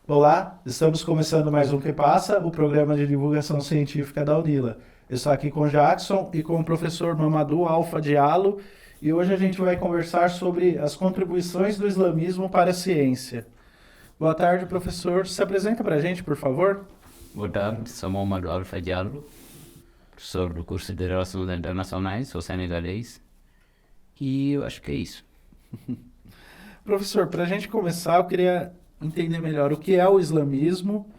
Olá, estamos começando mais um Que Passa, o programa de divulgação científica da UNILA. Eu estou aqui com o Jackson e com o professor Mamadou Alfa Diallo e hoje a gente vai conversar sobre as contribuições do islamismo para a ciência. Boa tarde, professor. Se apresenta para a gente, por favor. Boa tarde, sou Mohamed Alfa Diallo, professor do curso de Relações Internacionais, sou senegalês e eu acho que é isso. Professor, para a gente começar, eu queria entender melhor o que é o islamismo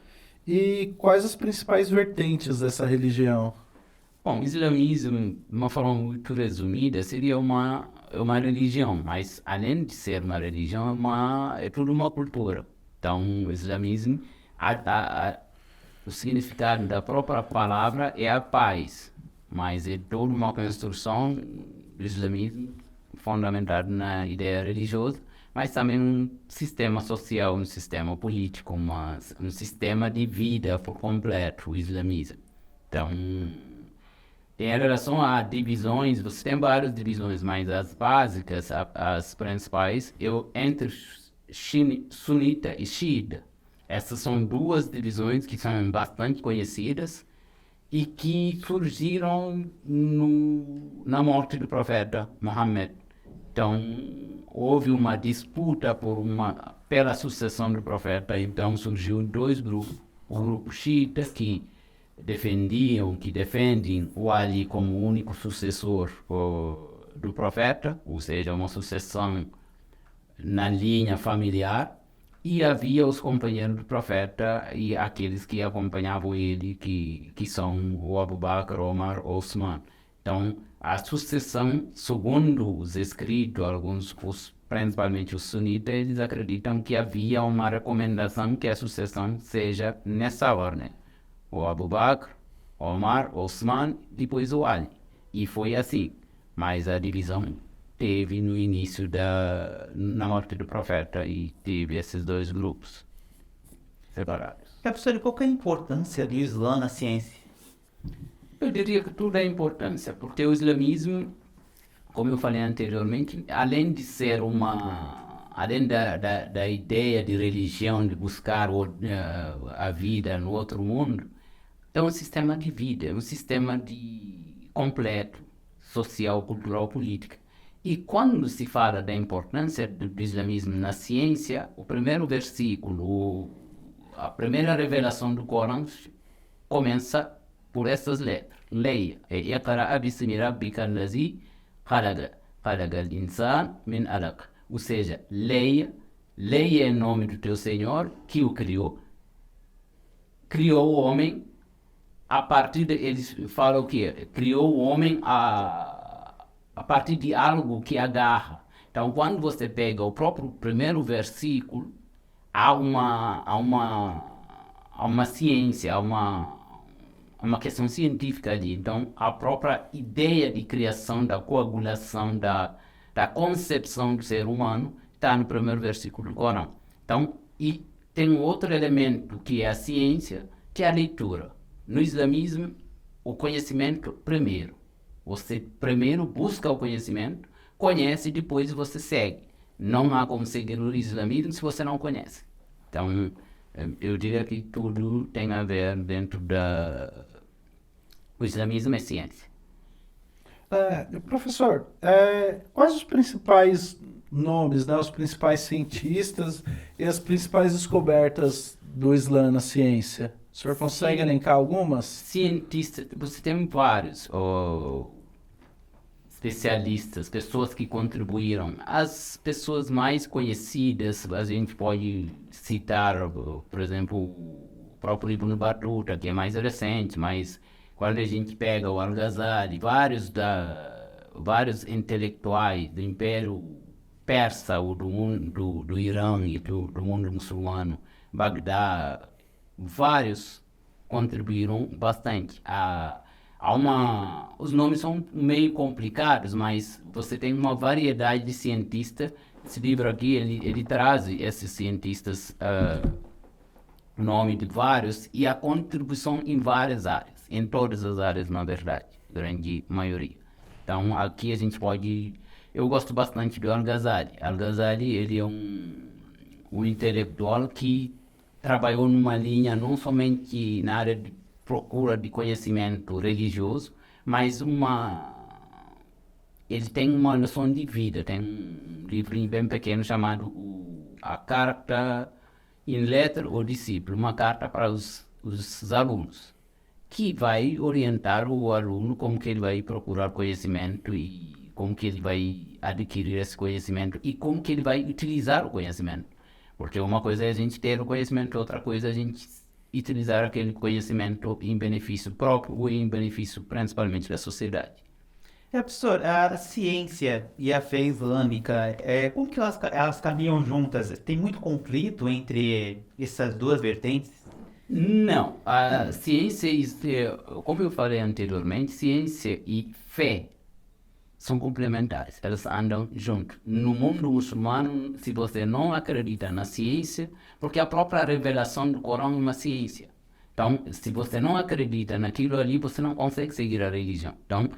e quais as principais vertentes dessa religião. Bom, o islamismo, de uma forma muito resumida, seria uma religião, mas além de ser uma religião, é tudo uma cultura. Então, o islamismo, o significado da própria palavra é a paz, mas é toda uma construção do islamismo fundamentada na ideia religiosa, mas também um sistema social, um sistema político, um sistema de vida por completo, o islamismo. Então, em relação a divisões, você tem várias divisões, mas as básicas, as principais, entre sunita e xiita. Essas são duas divisões que são bastante conhecidas e que surgiram na morte do profeta Muhammad. Então, houve uma disputa pela sucessão do profeta, então surgiu dois grupos. O grupo xiita, que defendem o Ali como o único sucessor do profeta, ou seja, uma sucessão na linha familiar, e havia os companheiros do profeta e aqueles que acompanhavam ele, que são o Abu Bakr, Omar, Osman. Então, a sucessão, segundo os escritos, principalmente os sunitas, eles acreditam que havia uma recomendação que a sucessão seja nessa ordem. O Abu Bakr, Omar, Osman, depois o Ali. E foi assim. Mas a divisão teve no início na morte do profeta e teve esses dois grupos separados. Professor, e qual que é a importância do Islã na ciência? Eu diria que tudo é importância, porque o islamismo, como eu falei anteriormente, além de ser além da ideia de religião, de buscar a vida no outro mundo, é um sistema de vida, é um sistema de completo, social, cultural, política. E quando se fala da importância do islamismo na ciência, o primeiro versículo, a primeira revelação do Corão começa por essas letras. Leia. Iqra bismi rabbika allazi khalaqa al-insan min alaq. Ou seja, leia em nome do teu Senhor que o criou. Criou o homem a partir de, eles falam o quê? Criou o homem a partir de algo que agarra. Então, quando você pega o próprio primeiro versículo, há uma ciência, há uma questão científica ali. Então, a própria ideia de criação, da coagulação, da concepção do ser humano está no primeiro versículo do Corão. Então, e tem um outro elemento que é a ciência, que é a leitura. No islamismo, o conhecimento primeiro. Você primeiro busca o conhecimento, conhece e depois você segue. Não há como seguir o islamismo se você não conhece. Então, eu diria que tudo tem a ver dentro o islamismo é ciência. Professor, quais os principais nomes, né, os principais cientistas e as principais descobertas do Islã na ciência? O senhor consegue elencar algumas? Cientistas, você tem vários especialistas, pessoas que contribuíram. As pessoas mais conhecidas, a gente pode citar, por exemplo, o próprio Ibn Battuta, que é mais recente, mas quando a gente pega o Al-Ghazali, vários intelectuais do Império Persa, ou do Irã e do mundo muçulmano, Bagdá, vários contribuíram bastante. Os nomes são meio complicados, mas você tem uma variedade de cientistas. Esse livro aqui, ele traz esses cientistas, o nome de vários, e a contribuição em várias áreas, em todas as áreas, na verdade, grande maioria. Então, aqui a gente pode... Eu gosto bastante do Al-Ghazali. Al-Ghazali, ele é um intelectual que trabalhou numa linha não somente na área de procura de conhecimento religioso, mas ele tem uma noção de vida. Tem um livrinho bem pequeno chamado A Carta in Letter ao Discípulo, uma carta para os alunos, que vai orientar o aluno como que ele vai procurar conhecimento e como que ele vai adquirir esse conhecimento e como que ele vai utilizar o conhecimento. Porque uma coisa é a gente ter o conhecimento, outra coisa é a gente utilizar aquele conhecimento em benefício próprio ou em benefício principalmente da sociedade. Professor, a ciência e a fé islâmica, como que elas caminham juntas? Tem muito conflito entre essas duas vertentes? Não, a ciência, como eu falei anteriormente, ciência e fé são complementares, elas andam juntos. No mundo muçulmano, se você não acredita na ciência, porque a própria revelação do Corão é uma ciência. Então, se você não acredita naquilo ali, você não consegue seguir a religião. Então,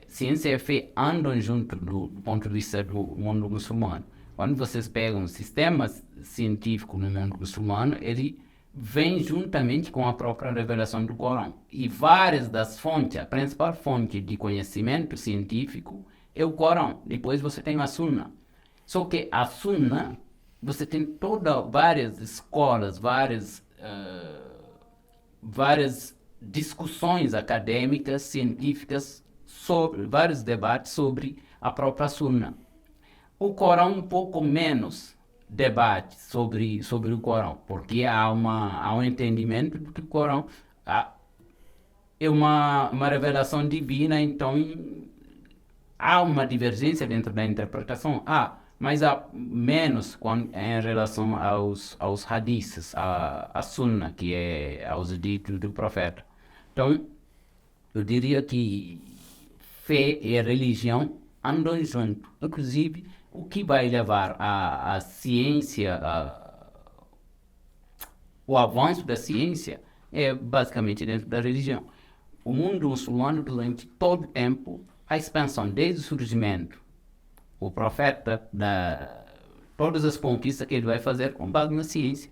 ciência e fé andam juntos do ponto de vista do mundo muçulmano. Quando vocês pegam o sistema científico no mundo muçulmano, ele vem juntamente com a própria revelação do Corão. E várias das fontes, a principal fonte de conhecimento científico é o Corão. Depois você tem a Sunna. Só que a Sunna, você tem várias escolas, várias discussões acadêmicas, científicas, vários debates sobre a própria Sunna. O Corão um pouco menos debate sobre o Corão, porque há um entendimento de que o Corão é uma revelação divina, então há uma divergência dentro da interpretação, mas há menos em relação aos hadiths, a Sunna, que é aos ditos do profeta. Então, eu diria que fé e religião andam juntos, inclusive o que vai levar a ciência, o avanço da ciência é basicamente dentro da religião. O mundo muçulmano, durante todo o tempo, a expansão, desde o surgimento, o profeta, todas as conquistas que ele vai fazer com base na ciência.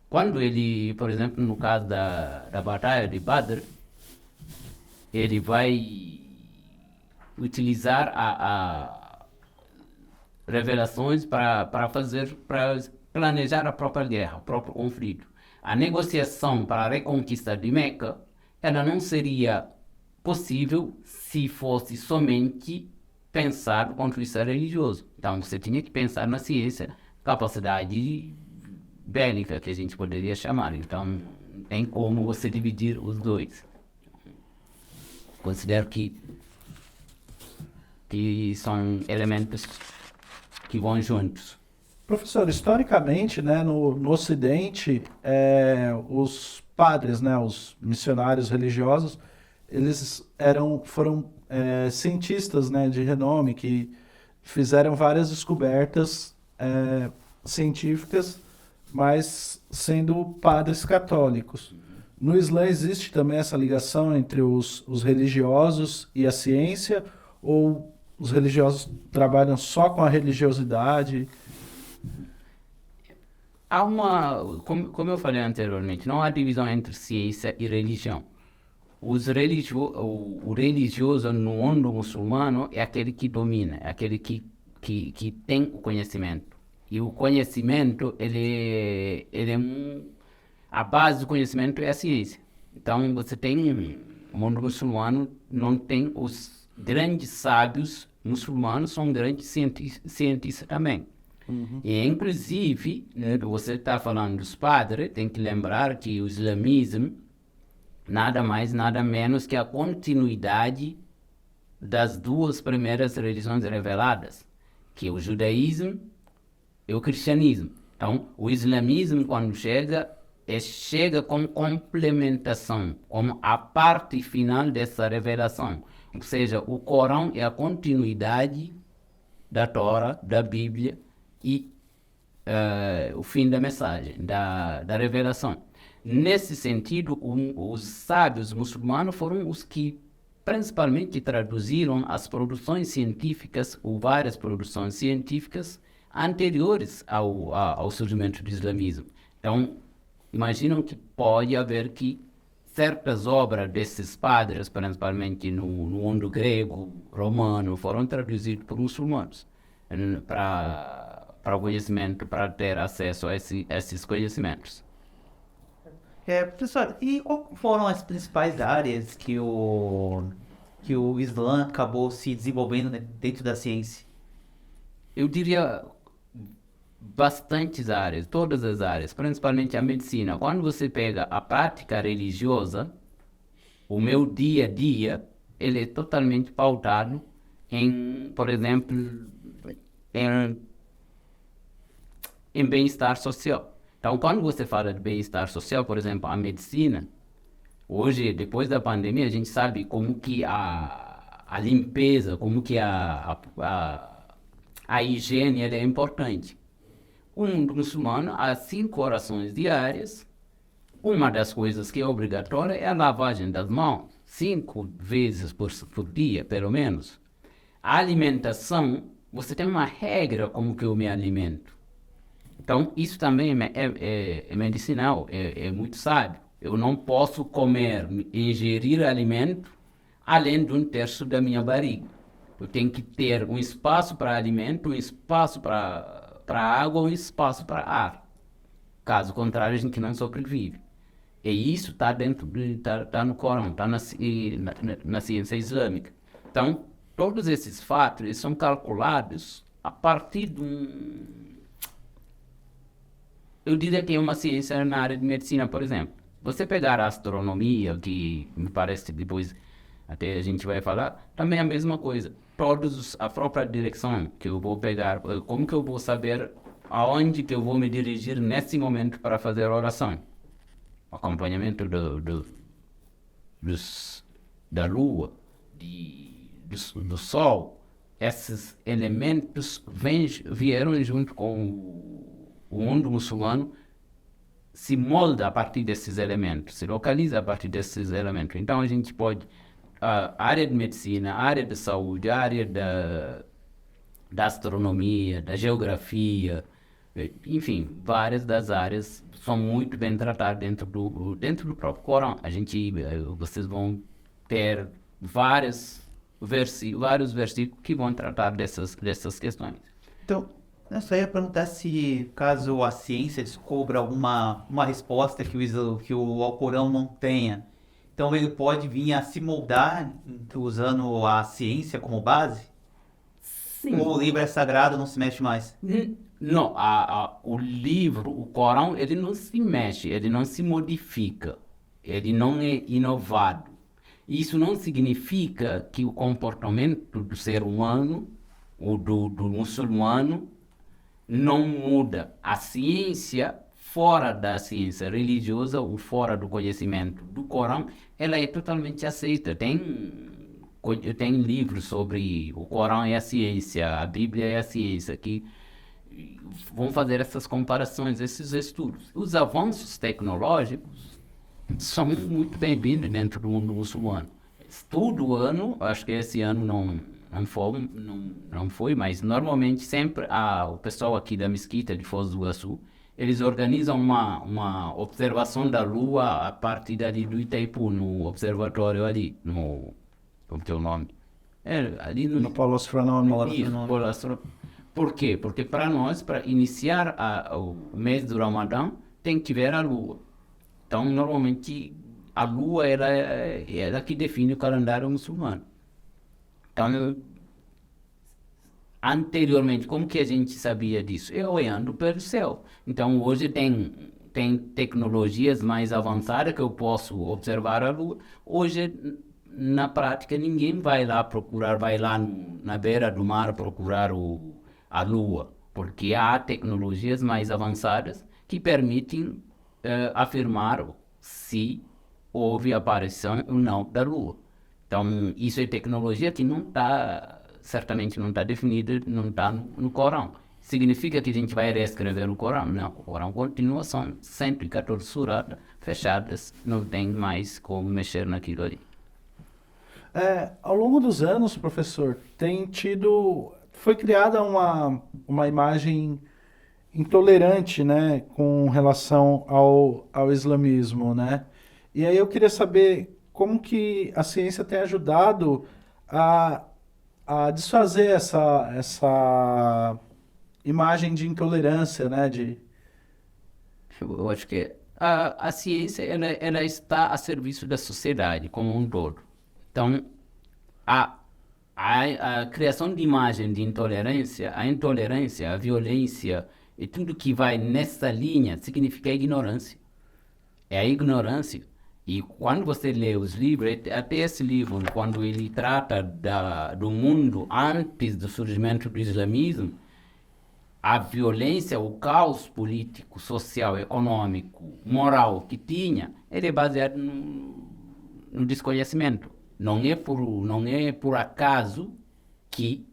Quando ele, por exemplo, no caso da batalha de Badr, ele vai utilizar revelações para planejar a própria guerra, o próprio conflito. A negociação para a reconquista de Meca, ela não seria possível se fosse somente pensar do ponto de vista religioso. Então você tinha que pensar na ciência, capacidade bélica, que a gente poderia chamar. Então tem como você dividir os dois. Considero que são elementos que vão juntos. Professor, historicamente, né, no Ocidente, os padres, né, os missionários religiosos, eles foram cientistas, né, de renome que fizeram várias descobertas científicas, mas sendo padres católicos. No Islã existe também essa ligação entre os religiosos e a ciência, ou os religiosos trabalham só com a religiosidade? Há como eu falei anteriormente, não há divisão entre ciência e religião. O religioso no mundo muçulmano é aquele que domina, é aquele que tem o conhecimento. E o conhecimento, a base do conhecimento é a ciência. Então, o mundo muçulmano não tem os grandes sábios muçulmanos, são grandes cientistas também. Uhum. E, inclusive, né, você está falando dos padres, tem que lembrar que o islamismo nada mais, nada menos que a continuidade das duas primeiras religiões reveladas, que é o judaísmo e o cristianismo. Então, o islamismo, quando chega com complementação, como a parte final dessa revelação. Ou seja, o Corão é a continuidade da Torá, da Bíblia e o fim da mensagem, da revelação. Nesse sentido, os sábios muçulmanos foram os que principalmente traduziram as produções científicas, ou várias produções científicas, anteriores ao surgimento do islamismo. Então, imaginam que pode haver que certas obras desses padres, principalmente no mundo grego, romano, foram traduzidas por muçulmanos para o conhecimento, para ter acesso a esses conhecimentos. Professor, e quais foram as principais áreas que o Islã acabou se desenvolvendo, né, dentro da ciência? Eu diria bastantes áreas, todas as áreas, principalmente a medicina. Quando você pega a prática religiosa, o meu dia a dia, ele é totalmente pautado em, por exemplo, em bem-estar social. Então, quando você fala de bem-estar social, por exemplo, a medicina, hoje, depois da pandemia, a gente sabe como que a limpeza, como que a higiene ela é importante. Um muçulmano, há 5 orações diárias, uma das coisas que é obrigatória é a lavagem das mãos, 5 vezes por dia, pelo menos. A alimentação, você tem uma regra como que eu me alimento. Então, isso também é medicinal, é muito sábio. Eu não posso ingerir alimento além de 1/3 da minha barriga. Eu tenho que ter um espaço para alimento, um espaço para água, um espaço para ar. Caso contrário, a gente não sobrevive. E isso está tá no Corão, está na ciência islâmica. Então, todos esses fatos eles são calculados a partir de eu diria que é uma ciência na área de medicina, por exemplo. Você pegar a astronomia, que me parece que depois até a gente vai falar, também é a mesma coisa. A própria direção que eu vou pegar, como que eu vou saber aonde que eu vou me dirigir nesse momento para fazer a oração? O acompanhamento da lua, do sol, esses elementos vieram junto com o mundo muçulmano, se molda a partir desses elementos, se localiza a partir desses elementos. Então a gente pode, a área de medicina, a área de saúde, a área da astronomia, da geografia, enfim, várias das áreas são muito bem tratadas dentro do próprio Corão. Vocês vão ter vários versículos que vão tratar dessas questões. Então, eu só ia perguntar se, caso a ciência descubra uma resposta que o Alcorão não tenha, então ele pode vir a se moldar usando a ciência como base? Sim. Ou o livro é sagrado, não se mexe mais? Não, o livro, o Corão, ele não se mexe, ele não se modifica, ele não é inovado. Isso não significa que o comportamento do ser humano ou do muçulmano não muda. A ciência, fora da ciência religiosa ou fora do conhecimento do Corão, ela é totalmente aceita. Tem livros sobre o Corão e a ciência, a Bíblia e a ciência, que vão fazer essas comparações, esses estudos. Os avanços tecnológicos são muito bem-vindos dentro do mundo muçulmano. Todo ano, acho que esse ano não foi, mas normalmente sempre o pessoal aqui da Mesquita de Foz do Iguaçu, eles organizam uma observação da Lua a partir dali do Itaipu, no observatório ali, como é o nome? Ali no Polo Astronômico. Polo Astronômico. Por quê? Porque para nós, para iniciar o mês do Ramadã, tem que ver a Lua. Então, normalmente, a Lua ela que define o calendário muçulmano. Então, anteriormente, como que a gente sabia disso? Olhando pelo céu. Então, hoje tem tecnologias mais avançadas que eu posso observar a Lua. Hoje, na prática, ninguém vai lá na beira do mar procurar a Lua, porque há tecnologias mais avançadas que permitem afirmar se houve aparição ou não da Lua. Então, isso é tecnologia que certamente não está definida, não está no Corão. Significa que a gente vai reescrever o Corão? Não, o Corão continua, são 114 suradas fechadas, não tem mais como mexer naquilo ali. Ao longo dos anos, professor, tem tido foi criada uma imagem intolerante, né, com relação ao islamismo, né? E aí eu queria saber como que a ciência tem ajudado a, a desfazer essa imagem de intolerância, né? Eu acho que a ciência ela está a serviço da sociedade como um todo. Então, a, a criação de imagem de intolerância, a intolerância, a violência e tudo que vai nessa linha significa ignorância. É a ignorância. E quando você lê os livros, até esse livro, quando ele trata do mundo antes do surgimento do islamismo, a violência, o caos político, social, econômico, moral que tinha, ele é baseado no desconhecimento. Não é por acaso que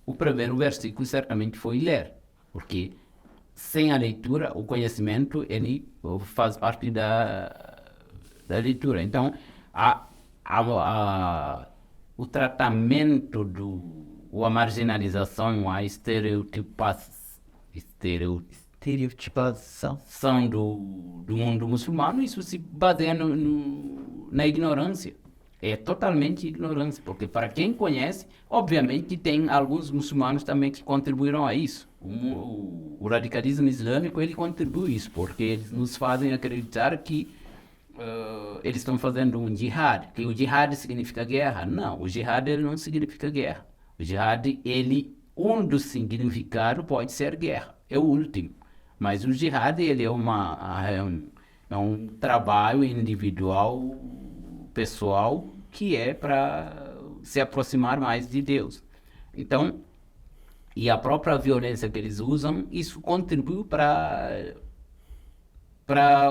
o primeiro versículo certamente foi ler, porque sem a leitura, o conhecimento, ele faz parte da leitura. Então, o tratamento ou a marginalização, a estereotipação do mundo muçulmano, isso se baseia na ignorância. É totalmente ignorância, porque para quem conhece, obviamente tem alguns muçulmanos também que contribuíram a isso. O radicalismo islâmico, ele contribui isso, porque eles nos fazem acreditar que eles estão fazendo um jihad, que o jihad significa guerra. Não, o jihad ele não significa guerra. O jihad, um dos significados pode ser guerra, é o último. Mas o jihad, ele é um trabalho individual, pessoal, que é para se aproximar mais de Deus. Então, e a própria violência que eles usam, isso contribui para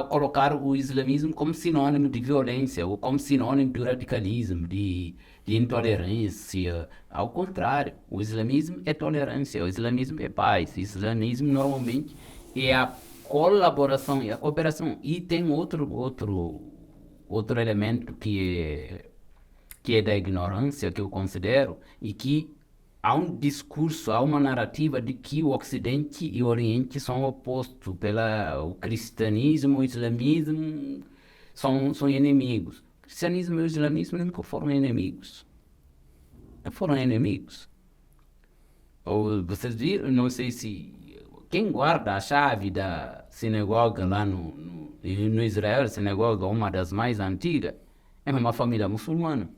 colocar o islamismo como sinônimo de violência, ou como sinônimo de radicalismo, de intolerância. Ao contrário, o islamismo é tolerância, o islamismo é paz, o islamismo normalmente é a colaboração e a cooperação. E tem outro elemento que é da ignorância, que eu considero, e que há um discurso, há uma narrativa de que o Ocidente e o Oriente são opostos, o cristianismo e o islamismo são inimigos. O cristianismo e o islamismo nunca foram inimigos. Não foram inimigos. Ou vocês viram, não sei se quem guarda a chave da sinagoga lá no Israel, a sinagoga, uma das mais antigas, é uma família muçulmana.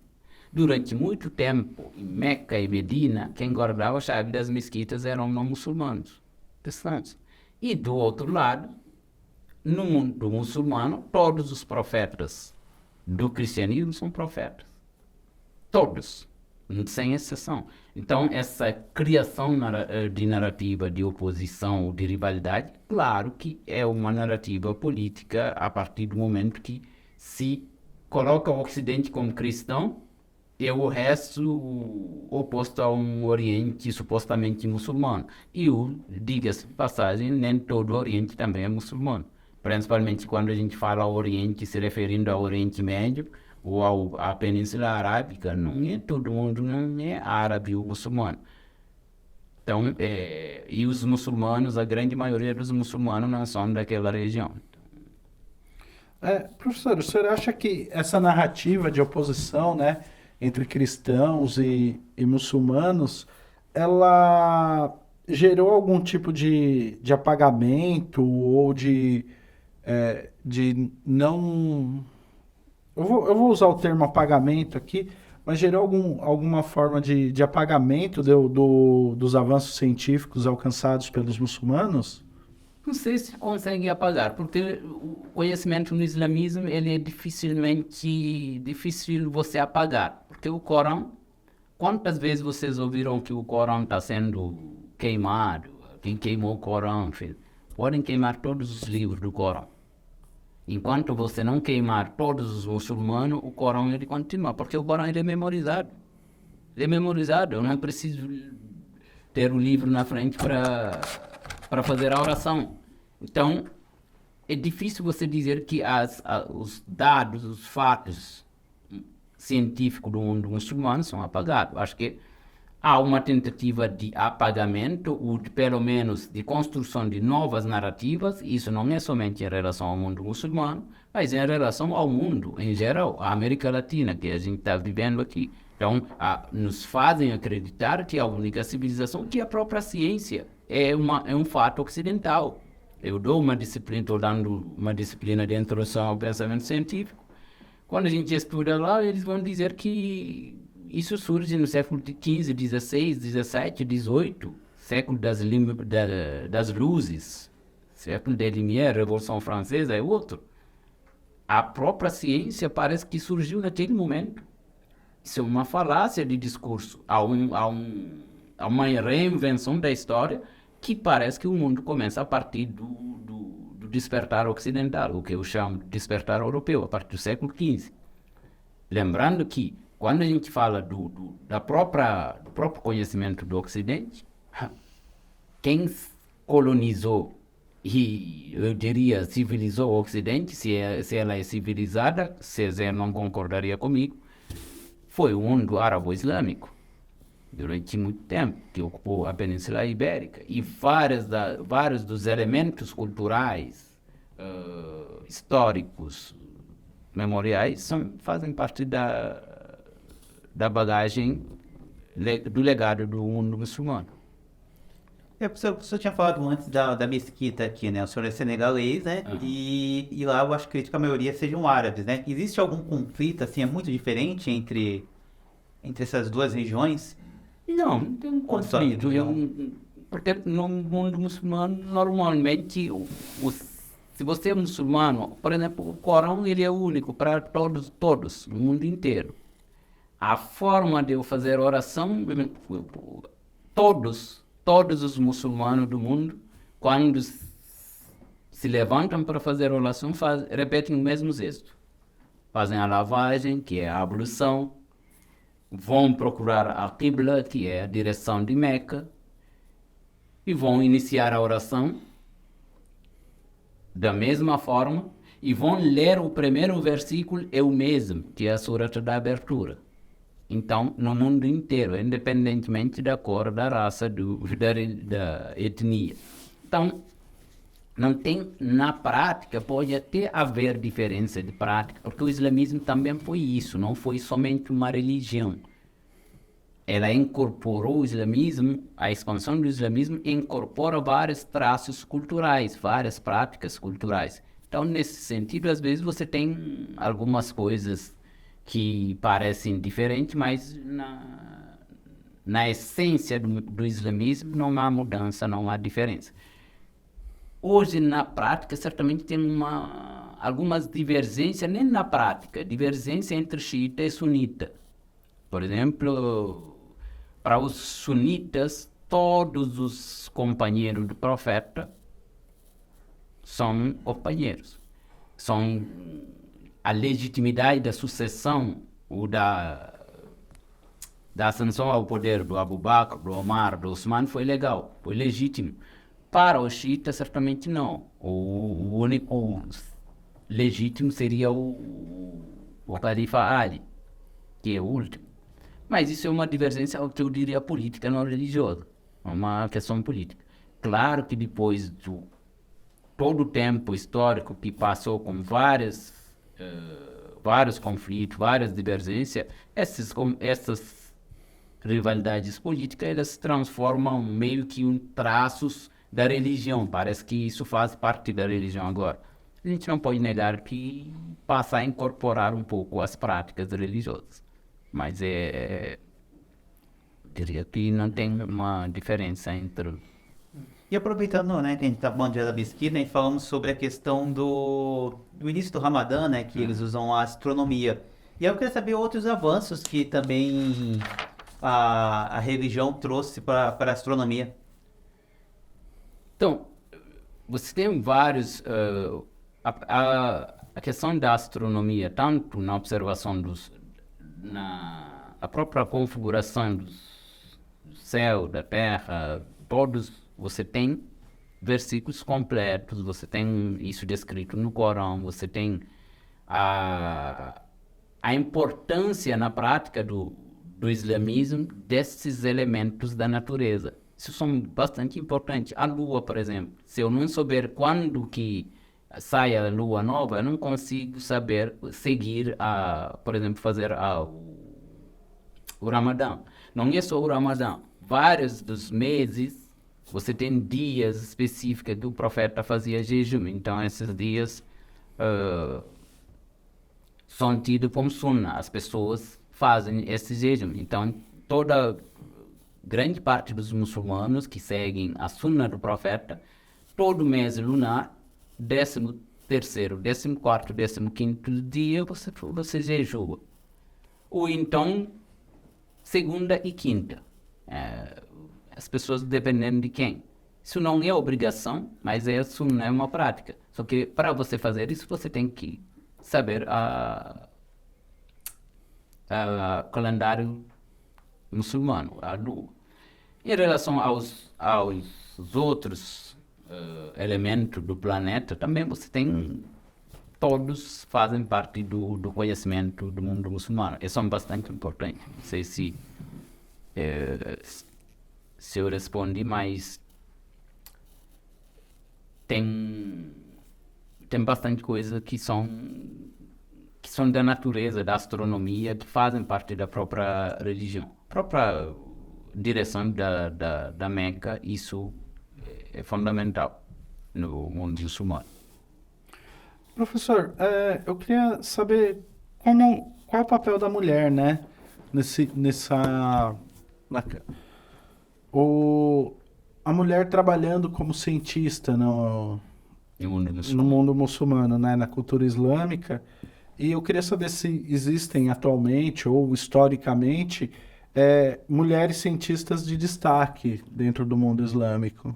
Durante muito tempo, em Meca e Medina, quem guardava a chave das mesquitas eram não muçulmanos, cristãos. E do outro lado, no mundo muçulmano, todos os profetas do cristianismo são profetas. Todos, sem exceção. Então, essa criação de narrativa de oposição ou de rivalidade, claro que é uma narrativa política a partir do momento que se coloca o Ocidente como cristão e o resto oposto a um Oriente supostamente muçulmano. E diga-se de passagem, nem todo o Oriente também é muçulmano. Principalmente quando a gente fala Oriente se referindo ao Oriente Médio ou à Península Arábica, não é todo mundo, não é árabe ou muçulmano. Então, e os muçulmanos, a grande maioria dos muçulmanos não são daquela região. Professor, o senhor acha que essa narrativa de oposição, né, entre cristãos e muçulmanos, ela gerou algum tipo de apagamento ou de não... Eu vou usar o termo apagamento aqui, mas gerou alguma forma de apagamento dos avanços científicos alcançados pelos muçulmanos? Não sei se consegue apagar, porque o conhecimento no islamismo ele é difícil você apagar, porque o Corão, quantas vezes vocês ouviram que o Corão está sendo queimado? Quem queimou o Corão? Podem queimar todos os livros do Corão. Enquanto você não queimar todos os muçulmanos, o Corão ele continua, porque o Corão ele é memorizado. Ele é memorizado, eu não preciso ter o livro na frente para fazer a oração. Então, é difícil você dizer que os dados, os fatos científicos do mundo muçulmano são apagados. Acho que há uma tentativa de apagamento ou de, pelo menos de construção de novas narrativas. Isso não é somente em relação ao mundo muçulmano, mas em relação ao mundo em geral, a América Latina que a gente está vivendo aqui. Então, nos fazem acreditar que a única civilização, que a própria ciência, é um fato ocidental. Eu dou uma disciplina, estou dando uma disciplina de introdução ao pensamento científico. Quando a gente estuda lá, eles vão dizer que isso surge no século XV, XVI, XVII, XVIII, século das luzes, século da Lumière, Revolução Francesa é outro. A própria ciência parece que surgiu naquele momento. Isso é uma falácia de discurso. Há uma reinvenção da história que parece que o mundo começa a partir do despertar ocidental, o que eu chamo de despertar europeu, a partir do século XV. Lembrando que, quando a gente fala do próprio conhecimento do Ocidente, quem colonizou e, eu diria, civilizou o Ocidente, se ela é civilizada, César não concordaria comigo, foi o mundo árabe-islâmico, durante muito tempo, que ocupou a Península Ibérica. E vários dos elementos culturais, históricos, memoriais, fazem parte da bagagem do legado do mundo muçulmano. O senhor tinha falado antes da mesquita aqui, né? O senhor é senegalês, né? Uhum. E lá eu acho que a maioria sejam árabes, né? Existe algum conflito, assim, é muito diferente entre essas duas regiões? Não tem um conflito. Porque no mundo muçulmano, normalmente, se você é muçulmano, por exemplo, o Corão ele é único para todos, no mundo inteiro. A forma de eu fazer oração, todos os muçulmanos do mundo, quando se levantam para fazer oração, repetem o mesmo gesto. Fazem a lavagem, que é a ablução, vão procurar a Qibla, que é a direção de Meca, e vão iniciar a oração da mesma forma, e vão ler o primeiro versículo, é o mesmo, que é a surata da abertura. Então, no mundo inteiro, independentemente da cor, da raça, da etnia. Então, não tem, na prática, pode até haver diferença de prática, porque o islamismo também foi isso, não foi somente uma religião. Ela incorporou o islamismo, a expansão do islamismo incorpora vários traços culturais, várias práticas culturais. Então, nesse sentido, às vezes você tem algumas coisas que parecem diferentes, mas na essência do islamismo não há mudança, não há diferença. Hoje, na prática, certamente tem algumas divergências, nem na prática, divergência entre xiita e sunita. Por exemplo, para os sunitas, todos os companheiros do profeta são companheiros. A legitimidade da sucessão ou da ascensão ao poder do Abu Bakr, do Omar, do Osman foi legal, foi legítimo. Para os xiitas, certamente não. O único legítimo seria o Khalifa Ali, que é o último. Mas isso é uma divergência, eu diria, política, não religiosa. É uma questão política. Claro que depois de todo o tempo histórico que passou com vários conflitos, várias divergências, essas rivalidades políticas, elas se transformam meio que em traços da religião. Parece que isso faz parte da religião agora. A gente não pode negar que passa a incorporar um pouco as práticas religiosas. Mas diria que não tem uma diferença entre... E aproveitando, né, que a gente está falando de Arabesquina, e falamos sobre a questão do início do Ramadã, né, que eles usam a astronomia. E eu queria saber outros avanços que também a religião trouxe para a astronomia. Então, você tem vários... a questão da astronomia, tanto na observação na própria configuração do céu, da terra, todos... Você tem versículos completos, você tem isso descrito no Corão, você tem a importância na prática do do islamismo desses elementos da natureza. Isso são bastante importantes. A lua, por exemplo, se eu não souber quando que sai a lua nova, eu não consigo seguir, por exemplo, fazer o Ramadã. Não é só o Ramadã. Vários dos meses, você tem dias específicos que o profeta fazia jejum. Então, esses dias são tidos como sunnah. As pessoas fazem esse jejum. Então, grande parte dos muçulmanos que seguem a sunnah do profeta, todo mês lunar, 13º, 14º, 15º dia, você jejua. Ou então, segunda e quinta. As pessoas dependendo de quem. Isso não é obrigação, mas isso não é uma prática. Só que para você fazer isso, você tem que saber calendário muçulmano, a lua. Em relação aos outros elementos do planeta, também você tem, todos fazem parte do conhecimento do mundo muçulmano. E são bastante importantes. Não sei se eu respondi, mas tem bastante coisa que são da natureza, da astronomia, que fazem parte da própria religião. A própria direção da Meca, isso é fundamental no mundo muçulmano. Professor, eu queria saber qual é o papel da mulher, né? A mulher trabalhando como cientista no mundo muçulmano, né? Na cultura islâmica. E eu queria saber se existem atualmente ou historicamente mulheres cientistas de destaque dentro do mundo islâmico.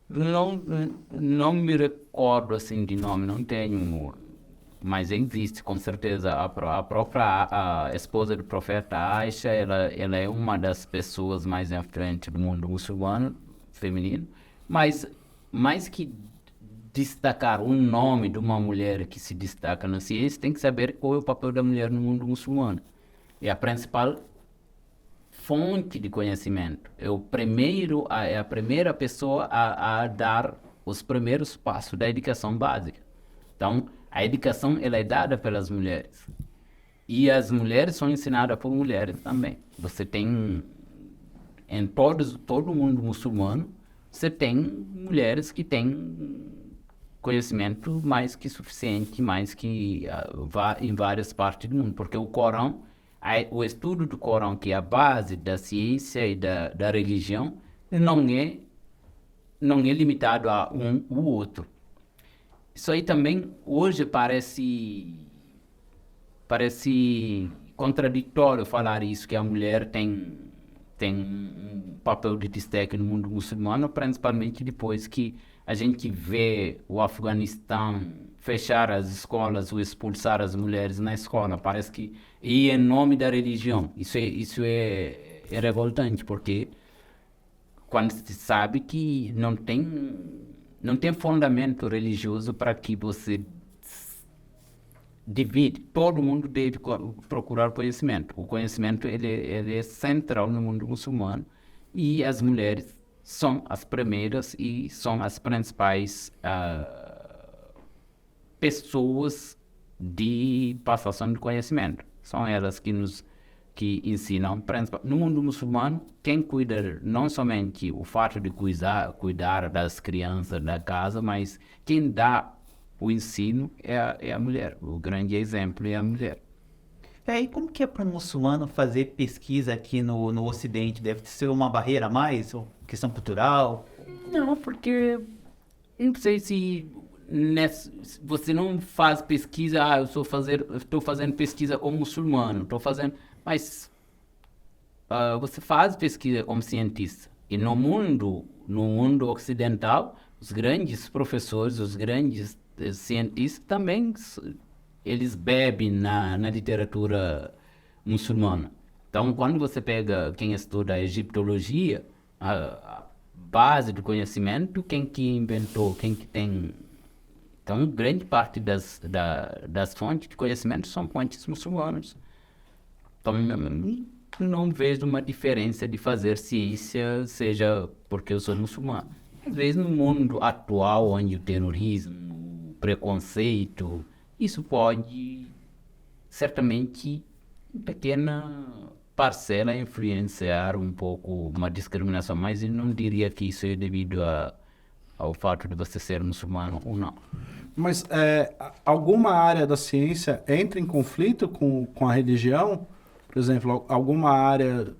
Não me recordo assim de nome, não tenho, mas existe com certeza. A própria esposa do profeta Aisha, ela é uma das pessoas mais à frente do mundo muçulmano feminino, mas mais que destacar o nome de uma mulher que se destaca na ciência, tem que saber qual é o papel da mulher no mundo muçulmano. É a principal fonte de conhecimento. É a primeira pessoa a dar os primeiros passos da educação básica. Então, a educação ela é dada pelas mulheres. E as mulheres são ensinadas por mulheres também. Você tem, em todo o mundo muçulmano, você tem mulheres que têm conhecimento mais que suficiente, mais que em várias partes do mundo, porque o Corão, o estudo do Corão, que é a base da ciência e da religião, não é limitado a um ou outro. Isso aí também hoje parece contraditório falar isso, que a mulher tem um papel de destaque no mundo muçulmano, principalmente depois que a gente vê o Afeganistão fechar as escolas ou expulsar as mulheres na escola. Parece que é em nome da religião. Isso é revoltante, porque quando se sabe que não tem fundamento religioso para que você divide. Todo mundo deve procurar conhecimento. O conhecimento ele é central no mundo muçulmano, e as mulheres são as primeiras e são as principais pessoas de passação de conhecimento. São elas que ensinam. No mundo muçulmano, quem cuida não somente o fato de cuidar das crianças da casa, mas quem dá o ensino é a mulher. O grande exemplo é a mulher. E como que é para um muçulmano fazer pesquisa aqui no Ocidente? Deve ser uma barreira a mais? Ou questão cultural? Não, porque não sei se você não faz pesquisa. Eu estou fazendo pesquisa como muçulmano, mas você faz pesquisa como cientista. E no mundo ocidental, os grandes professores, os grandes cientistas também eles bebem na literatura muçulmana. Então, quando você pega quem estuda a egiptologia, a base do conhecimento, quem que inventou, quem que tem... Então, grande parte das fontes de conhecimento são fontes muçulmanas. Então, não vejo uma diferença de fazer ciência, seja porque eu sou muçulmano. Às vezes, no mundo atual, onde o terrorismo, o preconceito, isso pode, certamente, em pequena parcela, influenciar um pouco uma discriminação, mas eu não diria que isso é devido ao fato de você ser muçulmano ou não. Mas alguma área da ciência entra em conflito com a religião? Por exemplo, alguma área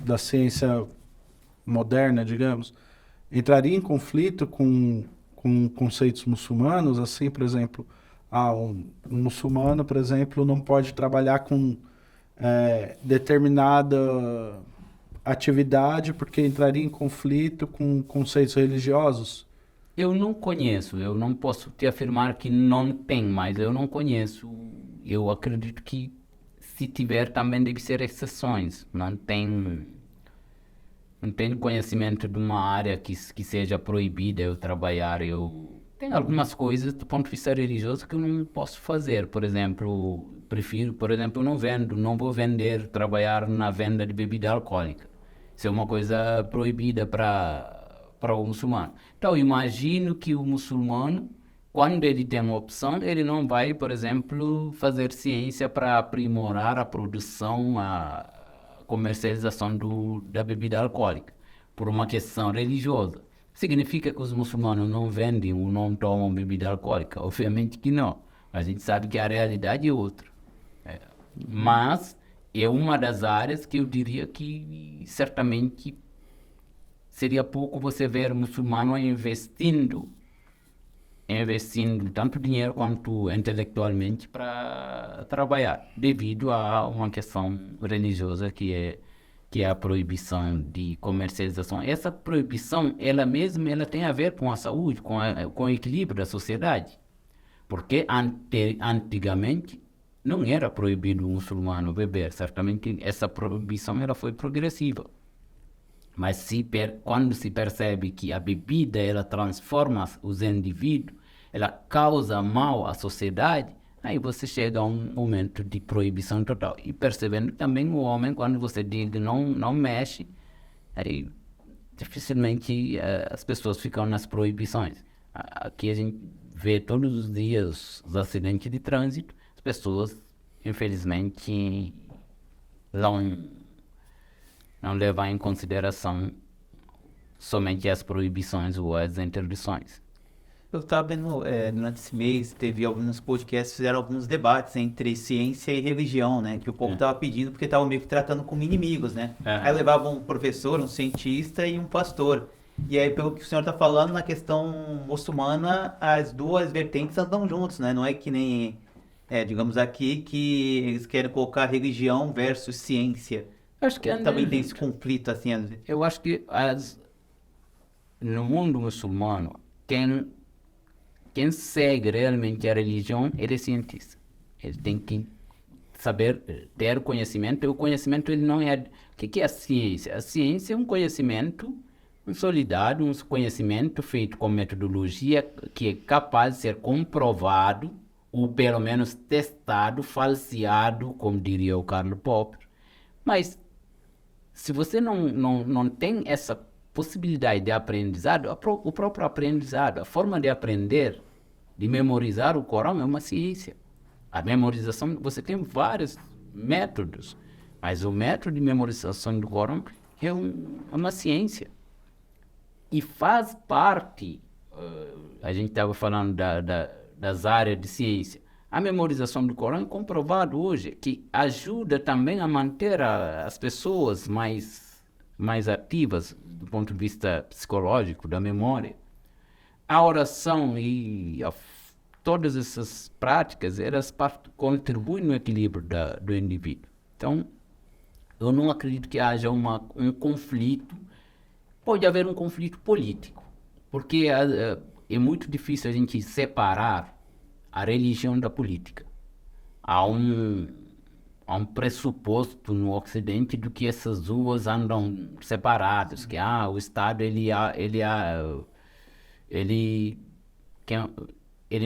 da ciência moderna, digamos, entraria em conflito com conceitos muçulmanos? Assim, por exemplo, um muçulmano, por exemplo, não pode trabalhar com determinada atividade porque entraria em conflito com conceitos religiosos? Eu não conheço, eu não posso te afirmar que não tem, mas eu não conheço. Eu acredito que se tiver também deve ser exceções. Não tenho conhecimento de uma área que seja proibida eu trabalhar. Tem algumas coisas do ponto de vista religioso que eu não posso fazer. Por exemplo, não vou trabalhar na venda de bebida alcoólica. Isso é uma coisa proibida para o muçulmano. Então, imagino que o muçulmano, quando ele tem uma opção, ele não vai, por exemplo, fazer ciência para aprimorar a produção, a comercialização da bebida alcoólica, por uma questão religiosa. Significa que os muçulmanos não vendem ou não tomam bebida alcoólica? Obviamente que não. A gente sabe que a realidade é outra. Mas é uma das áreas que eu diria que certamente seria pouco você ver muçulmano investindo tanto dinheiro quanto intelectualmente para trabalhar, devido a uma questão religiosa que é a proibição de comercialização. Essa proibição, ela tem a ver com a saúde, com o equilíbrio da sociedade. Porque antigamente não era proibido o muçulmano beber. Certamente essa proibição ela foi progressiva. Mas quando se percebe que a bebida ela transforma os indivíduos, ela causa mal à sociedade, aí você chega a um momento de proibição total. E percebendo também o homem, quando você diz não mexe, aí dificilmente as pessoas ficam nas proibições. Aqui a gente vê todos os dias os acidentes de trânsito, as pessoas, infelizmente, não levam em consideração somente as proibições ou as interdições. Eu estava vendo, durante esse mês, teve alguns podcasts, fizeram alguns debates entre ciência e religião, né? Que o povo estava pedindo, porque estavam meio que tratando como inimigos, né? Aí levavam um professor, um cientista e um pastor. E aí, pelo que o senhor está falando, na questão muçulmana, as duas vertentes andam juntos, né? Não é que nem, digamos aqui, que eles querem colocar religião versus ciência. Acho que também tem esse conflito, assim, às vezes. Eu acho que no mundo muçulmano, quem segue realmente a religião, ele é cientista. Ele tem que saber ter conhecimento. E o conhecimento, ele não é... O que é a ciência? A ciência é um conhecimento consolidado, um conhecimento feito com metodologia que é capaz de ser comprovado, ou pelo menos testado, falseado, como diria o Karl Popper. Mas, se você não tem essa possibilidade de aprendizado, o próprio aprendizado, a forma de aprender, de memorizar o Corão é uma ciência. A memorização, você tem vários métodos, mas o método de memorização do Corão é uma ciência. E faz parte, a gente estava falando das áreas de ciência, a memorização do Corão é comprovado hoje, que ajuda também a manter as pessoas mais ativas do ponto de vista psicológico, da memória. A oração e todas essas práticas, elas contribuem no equilíbrio do indivíduo. Então, eu não acredito que haja um conflito. Pode haver um conflito político, porque é muito difícil a gente separar a religião da política. Há um pressuposto no Ocidente de que essas duas andam separadas, que o Estado ele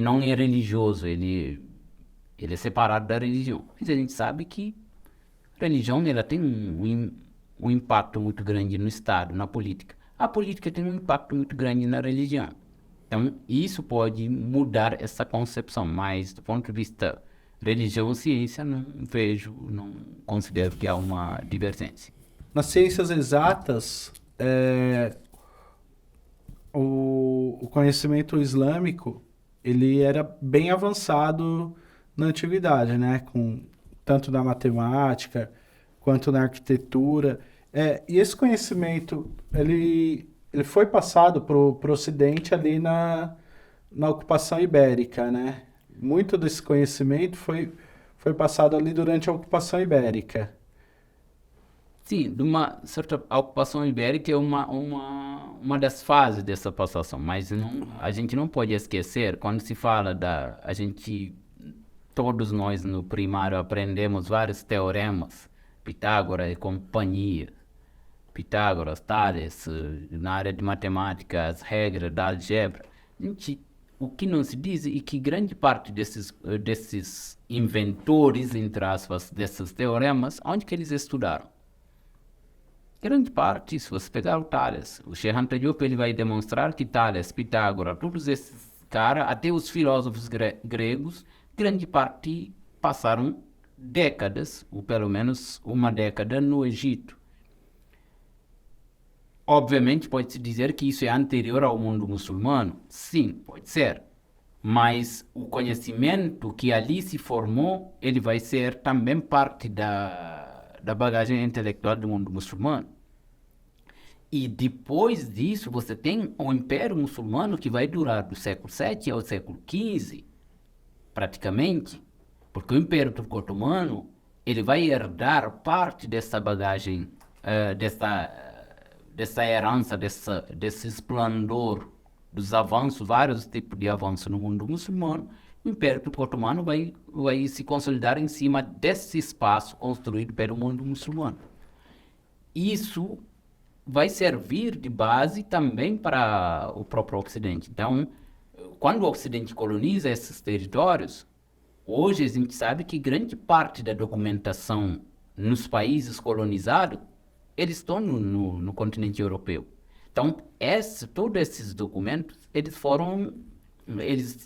não é religioso, ele é separado da religião. Mas a gente sabe que religião ela tem um impacto muito grande no Estado, na política. A política tem um impacto muito grande na religião. Então, isso pode mudar essa concepção, mas do ponto de vista religião e ciência, não considero que há uma divergência. Nas ciências exatas, o conhecimento islâmico ele era bem avançado na antiguidade, né? Tanto na matemática quanto na arquitetura. E esse conhecimento ele foi passado para o Ocidente ali na ocupação ibérica, né? Muito desse conhecimento foi passado ali durante a ocupação ibérica. Sim, de uma certa a ocupação ibérica é uma das fases dessa passação, mas a gente não pode esquecer, quando se fala todos nós no primário aprendemos vários teoremas, Pitágoras e companhia, Pitágoras, Tales, na área de matemática, as regras da álgebra. O que não se diz é que grande parte desses inventores, entre aspas, desses teoremas, onde que eles estudaram? Grande parte, se você pegar o Tales, o Shehan Diop, ele vai demonstrar que Tales, Pitágoras, todos esses caras, até os filósofos gregos, grande parte passaram décadas, ou pelo menos uma década, no Egito. Obviamente, pode-se dizer que isso é anterior ao mundo muçulmano? Sim, pode ser. Mas o conhecimento que ali se formou, ele vai ser também parte da bagagem intelectual do mundo muçulmano. E depois disso, você tem o Império Muçulmano que vai durar do século VII ao século XV, praticamente, porque o Império Turco-Otomano ele vai herdar parte dessa bagagem, dessa herança, desse esplendor dos avanços, vários tipos de avanços no mundo muçulmano. O Império Turco-Otomano vai se consolidar em cima desse espaço construído pelo mundo muçulmano. Isso vai servir de base também para o próprio Ocidente. Então, quando o Ocidente coloniza esses territórios, hoje a gente sabe que grande parte da documentação nos países colonizados, eles estão no continente europeu. Então, todos esses documentos, eles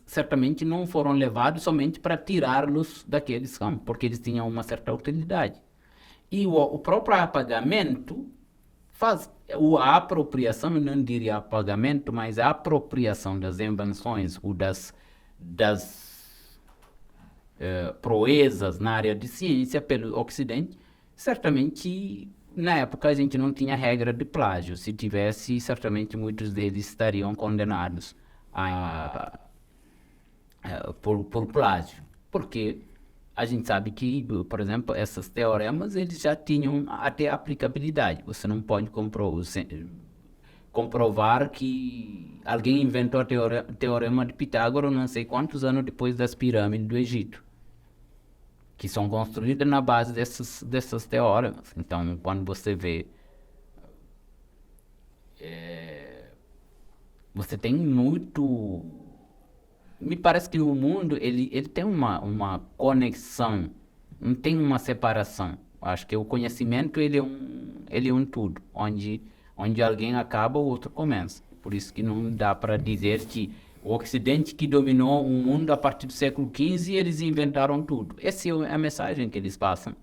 certamente não foram levados somente para tirá-los daqueles campos, porque eles tinham uma certa utilidade. E o próprio apagamento faz a apropriação, eu não diria apagamento, mas a apropriação das invenções ou das proezas na área de ciência pelo Ocidente, certamente na época a gente não tinha regra de plágio. Se tivesse, certamente muitos deles estariam condenados por plágio. Porque a gente sabe que, por exemplo, esses teoremas eles já tinham até aplicabilidade. Você não pode comprovar que alguém inventou o teorema de Pitágoras não sei quantos anos depois das pirâmides do Egito, que são construídas na base dessas teoremas. Então, quando você vê, você tem muito... Me parece que o mundo ele tem uma conexão, não tem uma separação. Acho que o conhecimento ele é um tudo, onde alguém acaba, o outro começa. Por isso que não dá para dizer que o Ocidente que dominou o mundo a partir do século XV, eles inventaram tudo. Essa é a mensagem que eles passam.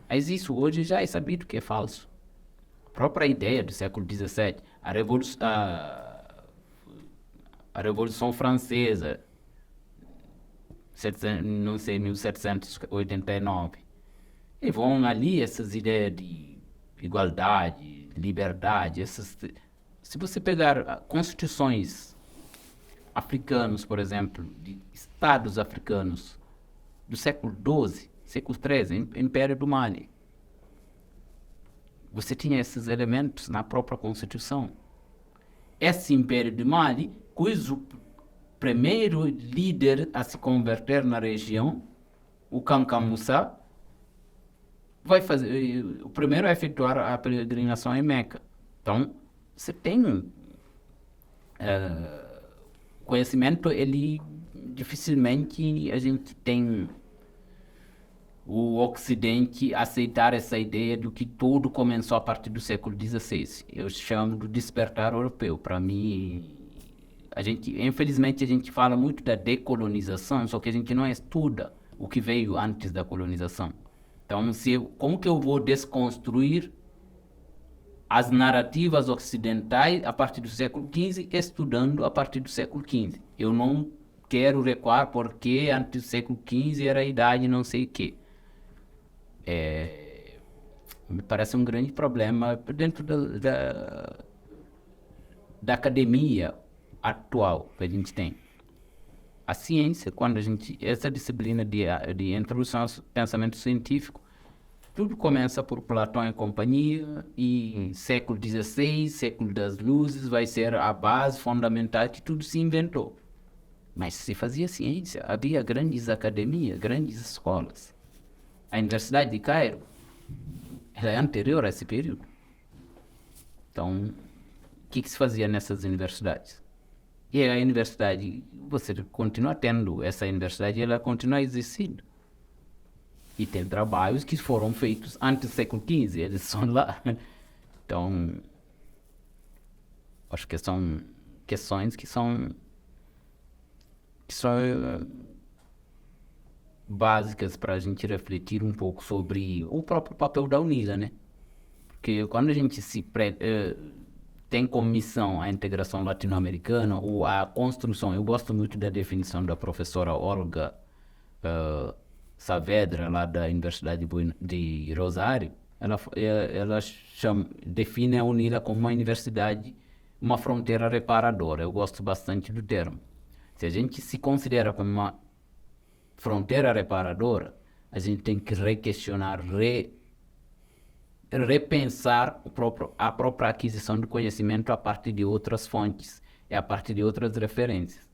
Mas isso hoje já é sabido que é falso. A própria ideia do século XVII, a Revolução Francesa, 1789. E vão ali essas ideias de igualdade, liberdade, se você pegar constituições africanos, por exemplo, de estados africanos do século XII, século XIII, Império do Mali, você tinha esses elementos na própria Constituição. Esse Império do Mali, cujo primeiro líder a se converter na região, o Kanka Moussa, o primeiro a efetuar a peregrinação em Meca. Então, você tem conhecimento, ele dificilmente a gente tem o Ocidente aceitar essa ideia de que tudo começou a partir do século XVI. Eu chamo de despertar europeu. Para mim, infelizmente, a gente fala muito da decolonização, só que a gente não estuda o que veio antes da colonização. Então, como que eu vou desconstruir as narrativas ocidentais a partir do século XV, estudando a partir do século XV? Eu não quero recuar porque antes do século XV era a idade não sei o quê. Me parece um grande problema dentro da academia atual que a gente tem. A ciência, essa disciplina de introdução ao pensamento científico, tudo começa por Platão e companhia, e século XVI, século das luzes, vai ser a base fundamental que tudo se inventou. Mas se fazia ciência, havia grandes academias, grandes escolas. A Universidade de Cairo, ela é anterior a esse período. Então, o que se fazia nessas universidades? E a universidade, você continua tendo essa universidade, ela continua existindo. E tem trabalhos que foram feitos antes do século XV, eles são lá. Então, acho que são questões que são básicas para a gente refletir um pouco sobre o próprio papel da UNILA, né? Porque quando a gente tem como missão a integração latino-americana ou a construção, eu gosto muito da definição da professora Olga Saavedra, lá da Universidade de Rosário. Ela define a UNILA como uma universidade, uma fronteira reparadora. Eu gosto bastante do termo. Se a gente se considera como uma fronteira reparadora, a gente tem que requestionar, repensar a própria aquisição do conhecimento a partir de outras fontes, a partir de outras referências.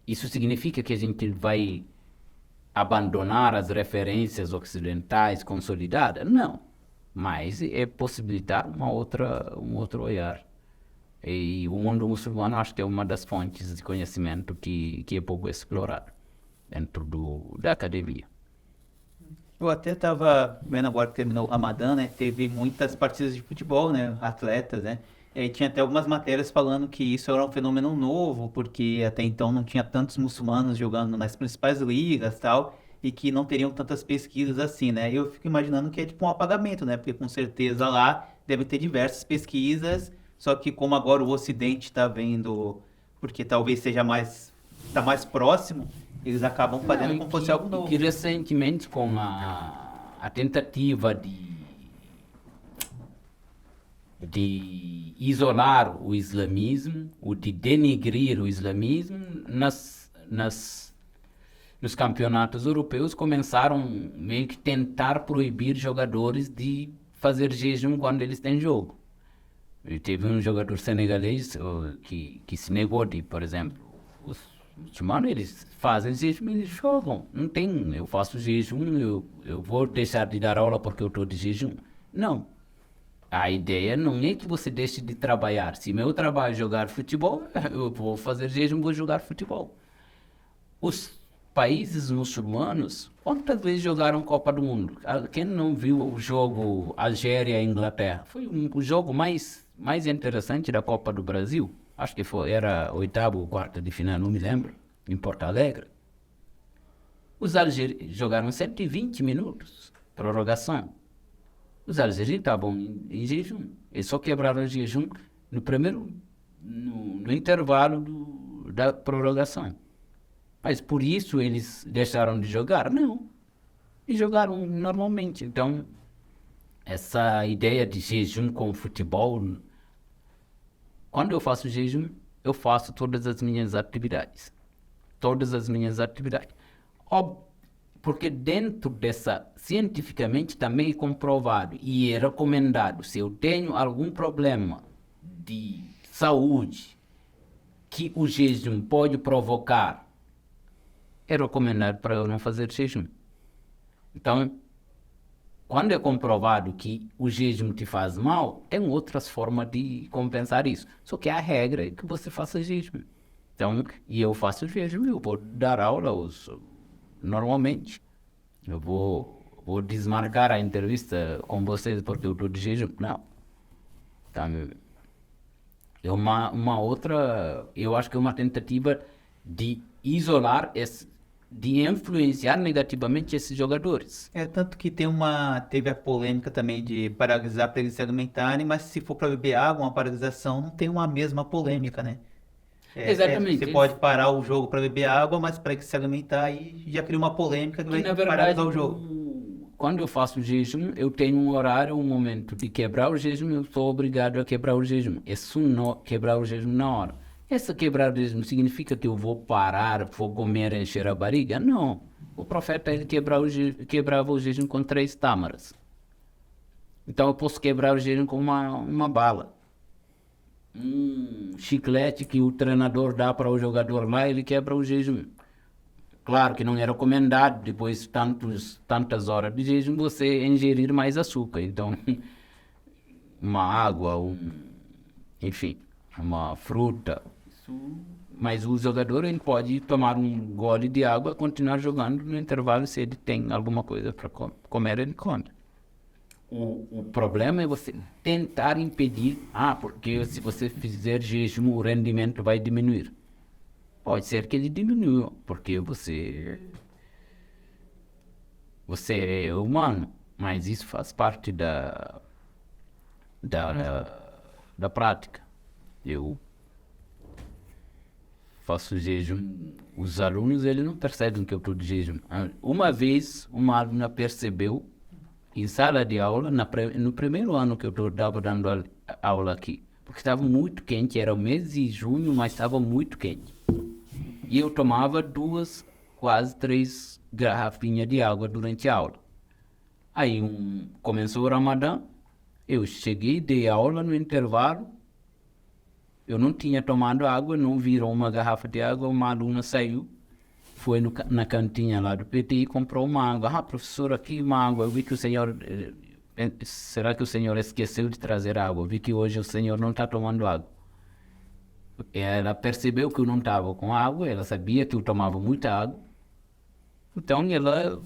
Isso significa que a gente vai abandonar as referências ocidentais consolidadas? Não, mas é possibilitar um outro olhar. E o mundo muçulmano acho que é uma das fontes de conhecimento que é pouco explorado dentro da academia. Eu até estava vendo agora que terminou o Ramadã, né? Teve muitas partidas de futebol, né? Atletas, né? E aí tinha até algumas matérias falando que isso era um fenômeno novo, porque até então não tinha tantos muçulmanos jogando nas principais ligas e tal, e que não teriam tantas pesquisas assim, né? Eu fico imaginando que é tipo um apagamento, né? Porque com certeza lá deve ter diversas pesquisas, só que como agora o Ocidente está vendo, porque talvez está mais próximo, eles acabam fazendo como fosse algo novo. Que recentemente, com a tentativa de isolar o islamismo, ou de denegrir o islamismo, nos campeonatos europeus começaram meio que tentar proibir jogadores de fazer jejum quando eles têm jogo. E teve um jogador senegalês que se negou de, por exemplo, os muçulmanos, eles fazem jejum, eles jogam. Não tem, eu faço jejum, eu vou deixar de dar aula porque eu estou de jejum. Não. A ideia não é que você deixe de trabalhar. Se meu trabalho é jogar futebol, eu vou fazer jejum, vou jogar futebol. Os países muçulmanos, quantas vezes jogaram Copa do Mundo? Quem não viu o jogo Algéria e Inglaterra? Foi o jogo mais interessante da Copa do Brasil. Acho que era oitavo ou quarta de final, não me lembro, em Porto Alegre. Os algerinos jogaram 120 minutos, prorrogação. Os algerinos estavam em jejum. Eles só quebraram o jejum no intervalo da prorrogação. Mas por isso eles deixaram de jogar? Não. E jogaram normalmente. Então, essa ideia de jejum com futebol, quando eu faço jejum, eu faço todas as minhas atividades. Todas as minhas atividades. Porque dentro dessa, cientificamente também é comprovado e é recomendado, se eu tenho algum problema de saúde que o jejum pode provocar, é recomendado para eu não fazer jejum. Então, quando é comprovado que o jejum te faz mal, tem outras formas de compensar isso. Só que a regra é que você faça jejum. Então, e eu faço jejum, eu vou dar aula normalmente. Eu vou vou desmarcar a entrevista com vocês porque eu estou de jejum. Não. Tá, é uma outra, eu acho que é uma tentativa de isolar, de influenciar negativamente esses jogadores. Tanto que teve a polêmica também de paralisar para eles se alimentarem, mas se for para beber água, uma paralisação não tem uma mesma polêmica, né? Exatamente. Você pode parar o jogo para beber água, mas para se alimentar aí já cria uma polêmica que vai Na verdade, paralisar o jogo. quando eu faço jejum, eu tenho um horário, um momento de quebrar o jejum, eu sou obrigado a quebrar o jejum. É sunnah quebrar o jejum na hora. Essa quebrar o jejum significa que eu vou parar, vou comer e encher a barriga? Não. O profeta ele quebrava o jejum com 3 tâmaras. Então eu posso quebrar o jejum com uma bala. Um chiclete que o treinador dá para o jogador lá, ele quebra o jejum. Claro que não é recomendado, depois de tantas horas de jejum, você ingerir mais açúcar. Então, uma água, enfim, uma fruta. Mas o jogador ele pode tomar um gole de água e continuar jogando no intervalo. Se ele tem alguma coisa para comer, ele come. O problema é você tentar impedir, porque se você fizer jejum, o rendimento vai diminuir. Pode ser que ele diminua, porque você é humano, mas isso faz parte da prática. Eu faço jejum, os alunos eles não percebem que eu estou de jejum. Uma vez, uma aluna percebeu, em sala de aula, no primeiro ano que eu estava dando aula aqui, porque estava muito quente, era o mês de junho, mas estava muito quente. E eu tomava 2, quase 3 garrafinhas de água durante a aula. Aí começou o Ramadã, eu cheguei, dei aula no intervalo, eu não tinha tomado água, não virou uma garrafa de água, uma aluna saiu, foi na cantinha lá do PT e comprou uma água. Professor, aqui uma água, eu vi que o senhor... será que o senhor esqueceu de trazer água? Eu vi que hoje o senhor não está tomando água. Ela percebeu que eu não estava com água, ela sabia que eu tomava muita água. Então ela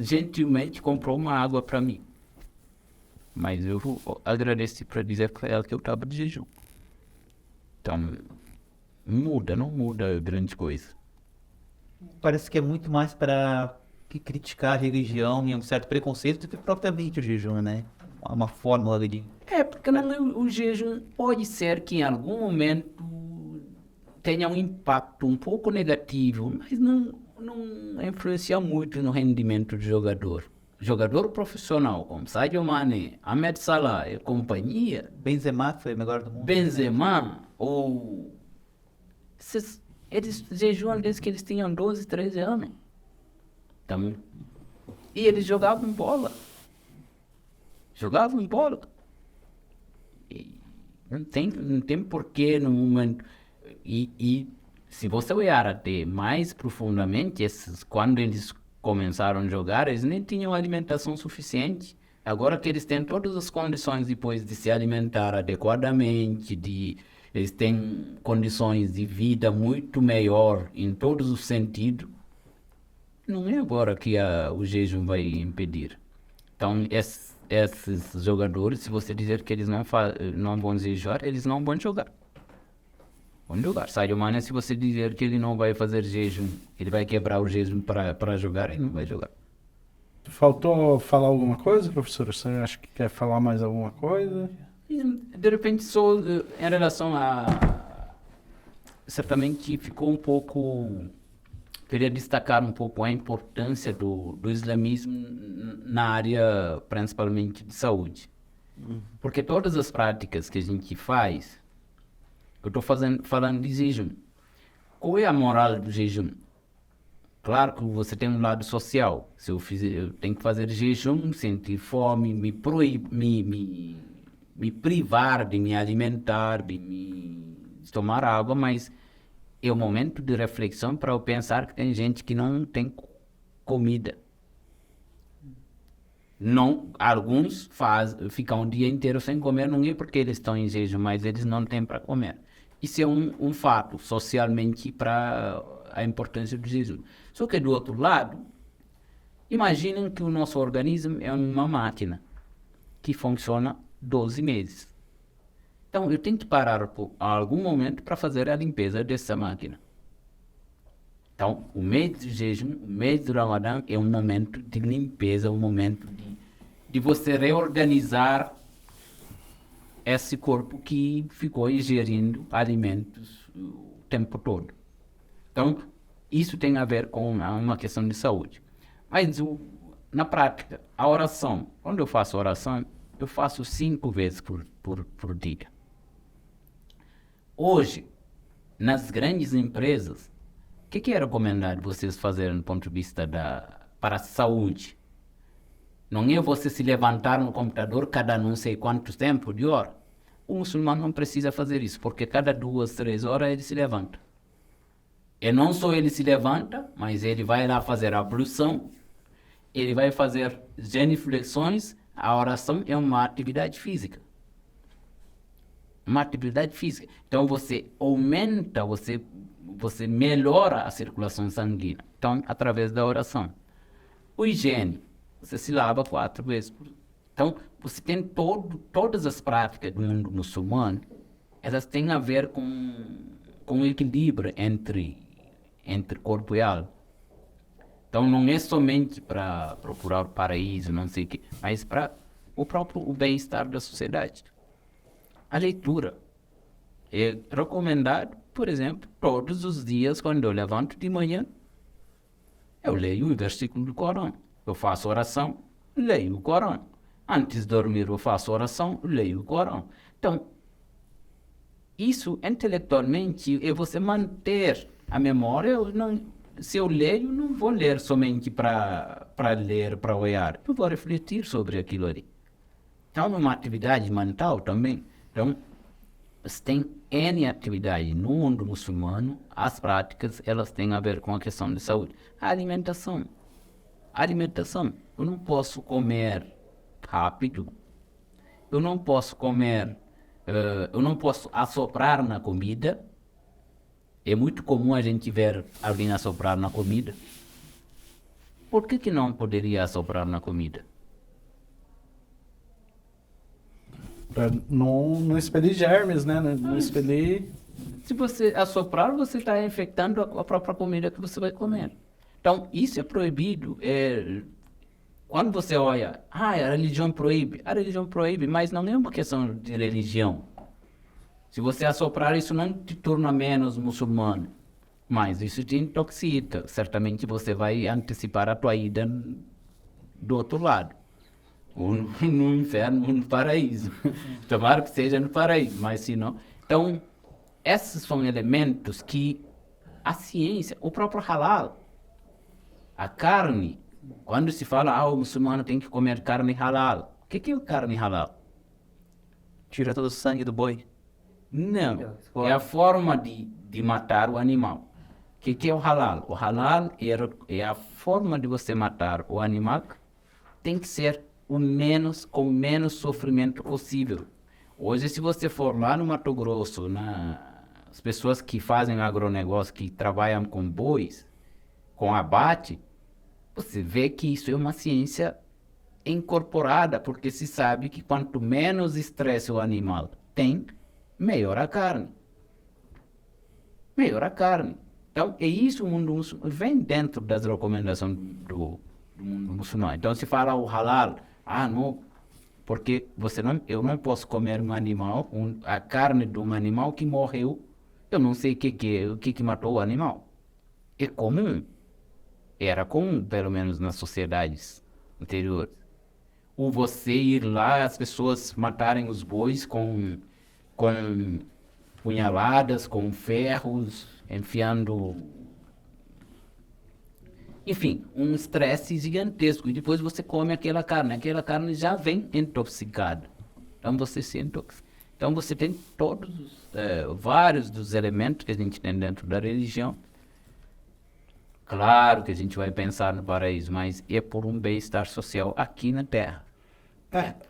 gentilmente comprou uma água para mim. Mas eu agradeci para dizer para ela que eu estava de jejum. Então, não muda grande coisa. Parece que é muito mais para criticar a religião e um certo preconceito do que propriamente o jejum, né? Uma fórmula de... Porque o jejum pode ser que em algum momento tenha um impacto um pouco negativo, mas não influencia muito no rendimento do jogador. Jogador profissional, como Sadio Mané, Ahmed Salah e companhia... Benzema foi o melhor do mundo. Benzema, eles jejuam desde que eles tinham 12, 13 anos. Também. E eles jogavam bola. E não tem porquê no momento. E se você olhar até mais profundamente, quando eles começaram a jogar, eles nem tinham alimentação suficiente. Agora que eles têm todas as condições depois de se alimentar adequadamente, eles têm condições de vida muito melhor em todos os sentidos, não é agora que o jejum vai impedir. Então, esses jogadores, se você dizer que eles não vão jejuar, eles não vão jogar. Sadio Mané, se você dizer que ele não vai fazer jejum, ele vai quebrar o jejum para jogar, ele não vai jogar. Faltou falar alguma coisa, professor? Você acha que quer falar mais alguma coisa? De repente, só em relação certamente ficou um pouco... Queria destacar um pouco a importância do islamismo na área, principalmente, de saúde. Porque todas as práticas que a gente faz, eu estou falando de jejum. Qual é a moral do jejum? Claro que você tem um lado social. Se eu tenho que fazer jejum, sentir fome, me privar de me alimentar, de tomar água, mas é o momento de reflexão para eu pensar que tem gente que não tem comida. Não, alguns ficam um dia inteiro sem comer, não é porque eles estão em jejum, mas eles não têm para comer. Isso é um fato, socialmente, para a importância do jejum. Só que do outro lado, Imaginem que o nosso organismo é uma máquina que funciona 12 meses. Então, eu tenho que parar por algum momento para fazer a limpeza dessa máquina. Então, o mês de jejum, o mês do Ramadã é um momento de limpeza, um momento de você reorganizar esse corpo que ficou ingerindo alimentos o tempo todo. Então, isso tem a ver com uma questão de saúde. Mas, na prática, a oração, quando eu faço oração, eu faço 5 vezes por dia. Hoje, nas grandes empresas, o que é recomendado vocês fazerem do ponto de vista para a saúde? Não é você se levantar no computador cada não sei quanto tempo de hora. O muçulmano não precisa fazer isso, porque cada 2, 3 horas ele se levanta. E não só ele se levanta, mas ele vai lá fazer a ablução, ele vai fazer genuflexões. A oração é uma atividade física. Uma atividade física. Então você aumenta, você melhora a circulação sanguínea. Então, através da oração. O higiene, você se lava 4 vezes por dia. Então, você tem todas as práticas do mundo muçulmano, elas têm a ver com o equilíbrio entre corpo e alma. Então, não é somente para procurar o paraíso, não sei o quê, mas para o próprio bem-estar da sociedade. A leitura é recomendado, por exemplo, todos os dias, quando eu levanto de manhã, eu leio o versículo do Corão. Eu faço oração, leio o Corão. Antes de dormir, eu faço oração, leio o Corão. Então, isso intelectualmente é você manter a memória. Se eu leio, não vou ler somente para ler, para olhar. Eu vou refletir sobre aquilo ali. Então, é uma atividade mental também. Então, você tem N atividade no mundo muçulmano. As práticas, elas têm a ver com a questão de saúde. A alimentação. Eu não posso comer rápido. Eu não posso assoprar na comida. É muito comum a gente ver alguém assoprar na comida. Por que não poderia assoprar na comida? Para não expelir germes, né? Não expelir... Se você assoprar, você está infectando a própria comida que você vai comer. Então, isso é proibido. Quando você olha, a religião proíbe. A religião proíbe, mas não é uma questão de religião. Se você assoprar, isso não te torna menos muçulmano, mas isso te intoxica. Certamente você vai antecipar a tua ida do outro lado. Ou no inferno, ou no paraíso. Tomara que seja no paraíso, mas se não... Então, esses são elementos que a ciência, o próprio halal, a carne, quando se fala, o muçulmano tem que comer carne halal. O que é carne halal? Tira todo o sangue do boi. Não, é a forma de matar o animal. O que é o halal? O halal é a forma de você matar o animal, tem que ser com o menos sofrimento possível. Hoje, se você for lá no Mato Grosso, as pessoas que fazem agronegócio, que trabalham com bois, com abate, você vê que isso é uma ciência incorporada, porque se sabe que quanto menos estresse o animal tem, melhor a carne. Então, é isso o mundo muçulmano, vem dentro das recomendações do mundo muçulmano. Então, se fala o halal, não, porque eu não posso comer um animal, a carne de um animal que morreu, eu não sei o que matou o animal. É comum, era comum, pelo menos nas sociedades anteriores. Ou você ir lá, as pessoas matarem os bois com punhaladas, com ferros, enfiando... Enfim, um estresse gigantesco. E depois você come aquela carne já vem intoxicada. Então você se intoxica. Então você tem vários dos elementos que a gente tem dentro da religião. Claro que a gente vai pensar no paraíso, mas é por um bem-estar social aqui na Terra.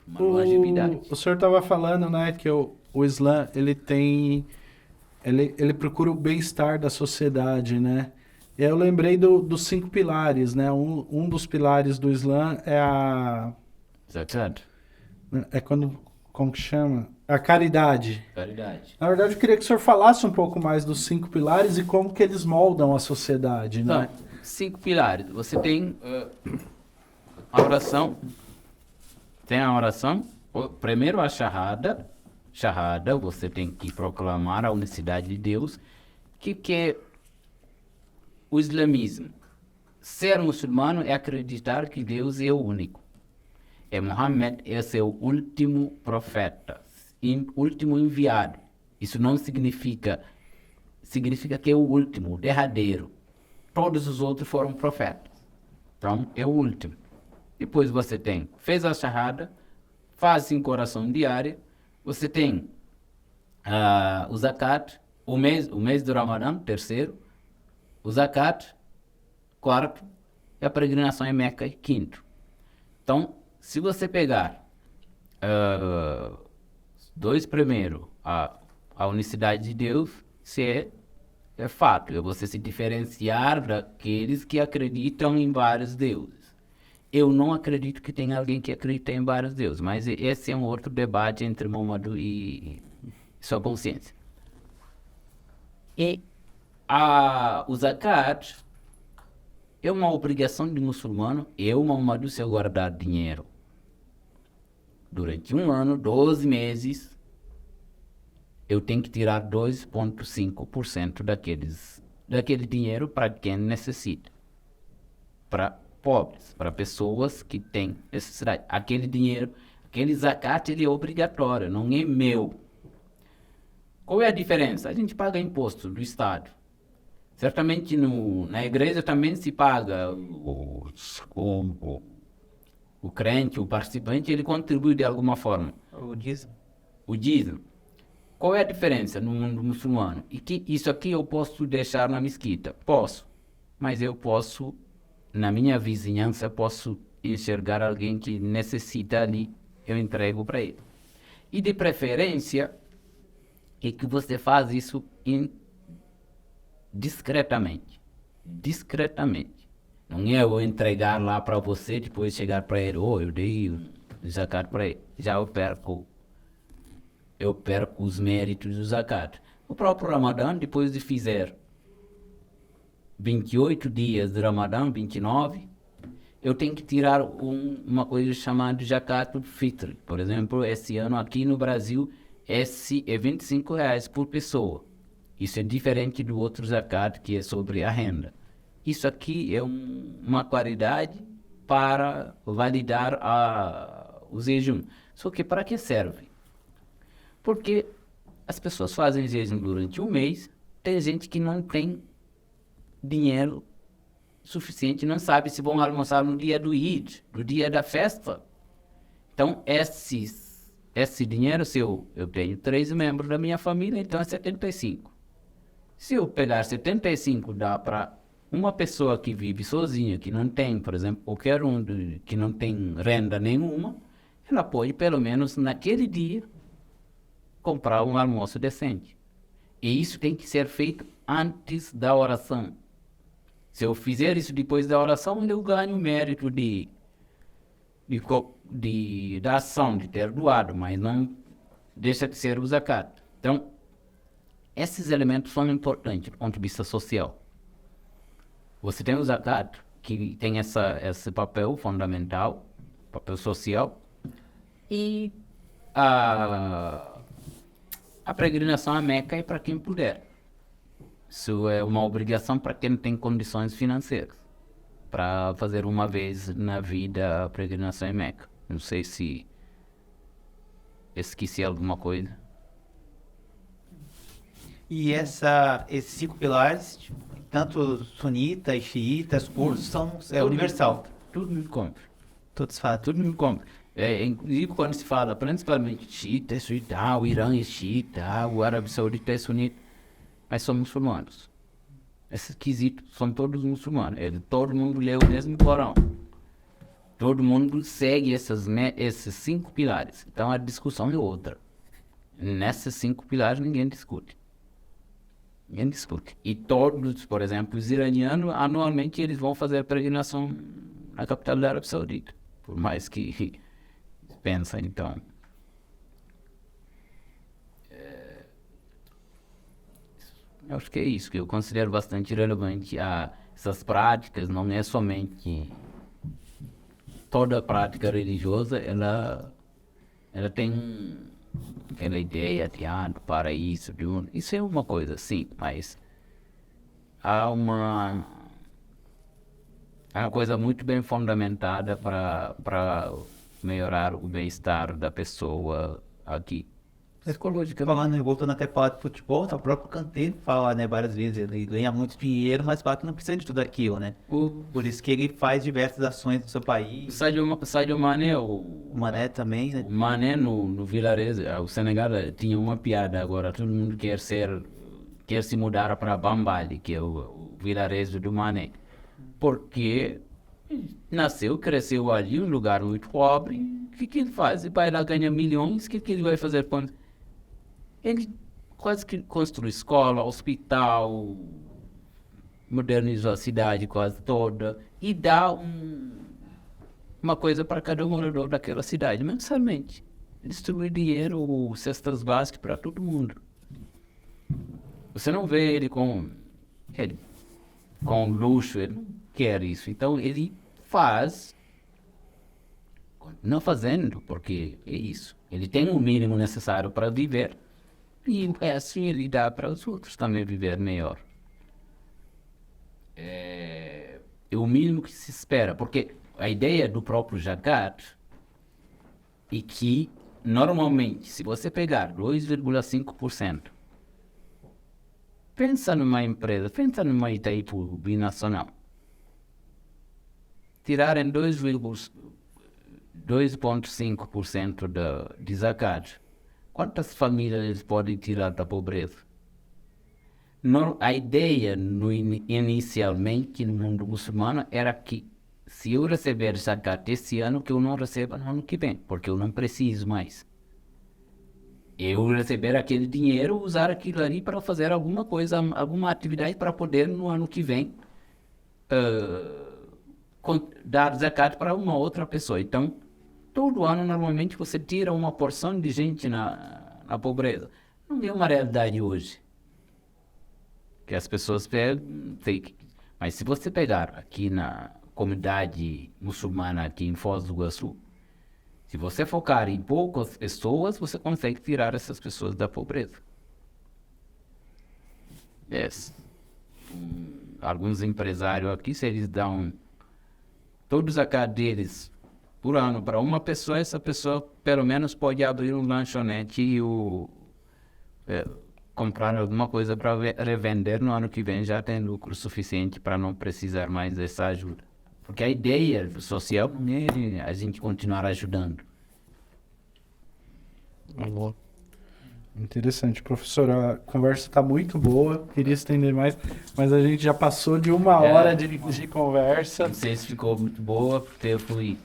Uma longevidade. O senhor estava falando, né, que o Islã, ele procura o bem-estar da sociedade, né? E aí eu lembrei dos 5 pilares, né? Um dos pilares do Islã é Zakat, é quando, como que chama? A caridade. caridade. Na verdade, eu queria que o senhor falasse um pouco mais dos 5 pilares e como que eles moldam a sociedade, Então, né? 5 pilares. Você tem a oração. Tem a oração. Primeiro a Shahada. Shahada, você tem que proclamar a unicidade de Deus. Que é o islamismo? Ser muçulmano é acreditar que Deus é o único. É Muhammad é seu último profeta, último enviado. Isso não significa que é o último, o derradeiro. Todos os outros foram profetas. Então, é o último. Depois você fez a Shahada, faz 5 orações diárias, você tem o Zakat, o mês do Ramadã, terceiro, o Zakat, quarto, e a peregrinação em Meca, quinto. Então, se você pegar 2 primeiro, a unicidade de Deus, é fato, é você se diferenciar daqueles que acreditam em vários deuses. Eu não acredito que tenha alguém que acredita em vários deuses, mas esse é um outro debate entre Muhammad e sua consciência. E o Zakat é uma obrigação de muçulmano. Eu, Muhammad, se eu guardar dinheiro durante um ano, 12 meses, eu tenho que tirar 2,5% daquele dinheiro para quem necessita. Para pobres, para pessoas que têm necessidade. Aquele dinheiro, aquele zakat, ele é obrigatório, não é meu. Qual é a diferença? A gente paga imposto do Estado. Certamente na igreja também se paga o crente, o participante, ele contribui de alguma forma. O dízimo. O dízimo. Qual é a diferença no mundo muçulmano? E que isso aqui eu posso deixar na mesquita? Posso. Mas eu posso, na minha vizinhança, posso enxergar alguém que necessita ali, eu entrego para ele. E de preferência, é que você faz isso discretamente. Discretamente. Não é eu entregar lá para você, depois chegar para ele, eu dei o zakat para ele. Já eu perco os méritos do zakat. O próprio Ramadã, depois de fizer 28 dias de Ramadã, 29, eu tenho que tirar uma coisa chamada zakat fitr. Por exemplo, esse ano aqui no Brasil, esse é R$ 25 por pessoa. Isso é diferente do outro zakat, que é sobre a renda. Isso aqui é uma qualidade para validar o jejum. Só que para que serve? Porque as pessoas fazem jejum durante um mês, tem gente que não tem dinheiro suficiente, não sabe se vão almoçar no dia do Eid, no dia da festa. Então, esse dinheiro, se eu tenho 3 membros da minha família, então é 75. Se eu pegar 75, dá para uma pessoa que vive sozinha, que não tem, por exemplo, qualquer que não tem renda nenhuma, ela pode, pelo menos naquele dia, comprar um almoço decente. E isso tem que ser feito antes da oração. Se eu fizer isso depois da oração, eu ganho o mérito da ação, de ter doado, mas não deixa de ser o zakat. Então, esses elementos são importantes do ponto de vista social. Você tem o zakat, que tem esse papel fundamental, papel social, e a peregrinação a Meca é para quem puder. Isso é uma obrigação para quem tem condições financeiras, para fazer uma vez na vida a peregrinação em Meca. Não sei se esqueci alguma coisa. E esses 5 pilares, tanto sunitas, xiitas, curdos, é universal. Tudo me compra. Todos fazem. Tudo me compra. Inclusive quando se fala principalmente xiita, é sunita, o Irã é xiita, o Arábia Saudita é sunita, mas são muçulmanos. Esses quesitos são todos muçulmanos. Todo mundo lê o mesmo Corão. Todo mundo segue esses 5 pilares. Então a discussão é outra. Nesses 5 pilares ninguém discute. em disputa. E todos, por exemplo, os iranianos, anualmente eles vão fazer a peregrinação na capital da Arábia Saudita, por mais que pensa, então. Eu acho que é isso que eu considero bastante relevante. Essas práticas não é somente toda prática religiosa, ela tem aquela ideia de do paraíso, isso é uma coisa, sim, mas há uma coisa muito bem fundamentada para melhorar o bem-estar da pessoa aqui. Falando, voltando até falar de futebol, o próprio Kanté fala, né, várias vezes, ele ganha muito dinheiro, mas fala que não precisa de tudo aquilo, né? Por isso que ele faz diversas ações no seu país. Sadio Mané, O Mané também, né? o Mané no Vilarejo, o Senegal tinha uma piada agora, todo mundo quer se mudar para Bambali, que é o vilarejo do Mané, porque nasceu, cresceu ali, um lugar muito pobre. O que ele faz? Ele vai lá, ganha milhões, o que ele vai fazer com... Ele quase que construiu escola, hospital, modernizou a cidade quase toda e dá uma coisa para cada morador daquela cidade, mensalmente. Distribui dinheiro, cestas básicas para todo mundo. Você não vê ele com luxo, ele não quer isso. Então ele faz, não fazendo, porque é isso. Ele tem o mínimo necessário para viver. E assim ele dá para os outros também viver melhor. É o mínimo que se espera, porque a ideia do próprio Zakat é que, normalmente, se você pegar 2,5%, pensa numa empresa, pensa numa Itaipu binacional, tirarem 2,5% de Zakat, quantas famílias eles podem tirar da pobreza? A ideia inicialmente no mundo muçulmano era que se eu receber zakat esse ano, que eu não receba no ano que vem, porque eu não preciso mais. Eu receber aquele dinheiro, usar aquilo ali para fazer alguma coisa, alguma atividade para poder no ano que vem dar zakat para uma outra pessoa. Então, todo ano, normalmente, você tira uma porção de gente na pobreza. Não é uma realidade hoje. Que as pessoas pegam... Mas se você pegar aqui na comunidade muçulmana, aqui em Foz do Iguaçu, se você focar em poucas pessoas, você consegue tirar essas pessoas da pobreza. Alguns empresários aqui, se eles dão todos a cada deles por ano para uma pessoa, essa pessoa pelo menos pode abrir um lanchonete e comprar alguma coisa para revender no ano que vem, já tem lucro suficiente para não precisar mais dessa ajuda. Porque a ideia social é a gente continuar ajudando. Interessante, professor. A conversa está muito boa, queria estender mais, mas a gente já passou de uma hora de conversa. Não sei se ficou muito boa, porque eu fui...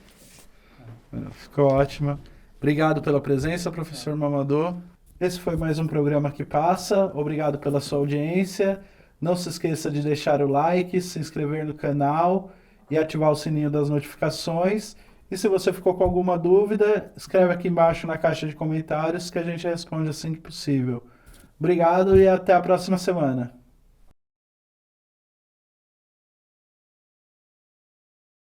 Ficou ótima. Obrigado pela presença, professor Mamadou. Esse foi mais um programa que passa. Obrigado pela sua audiência. Não se esqueça de deixar o like, se inscrever no canal e ativar o sininho das notificações. E se você ficou com alguma dúvida, escreve aqui embaixo na caixa de comentários que a gente responde assim que possível. Obrigado e até a próxima semana.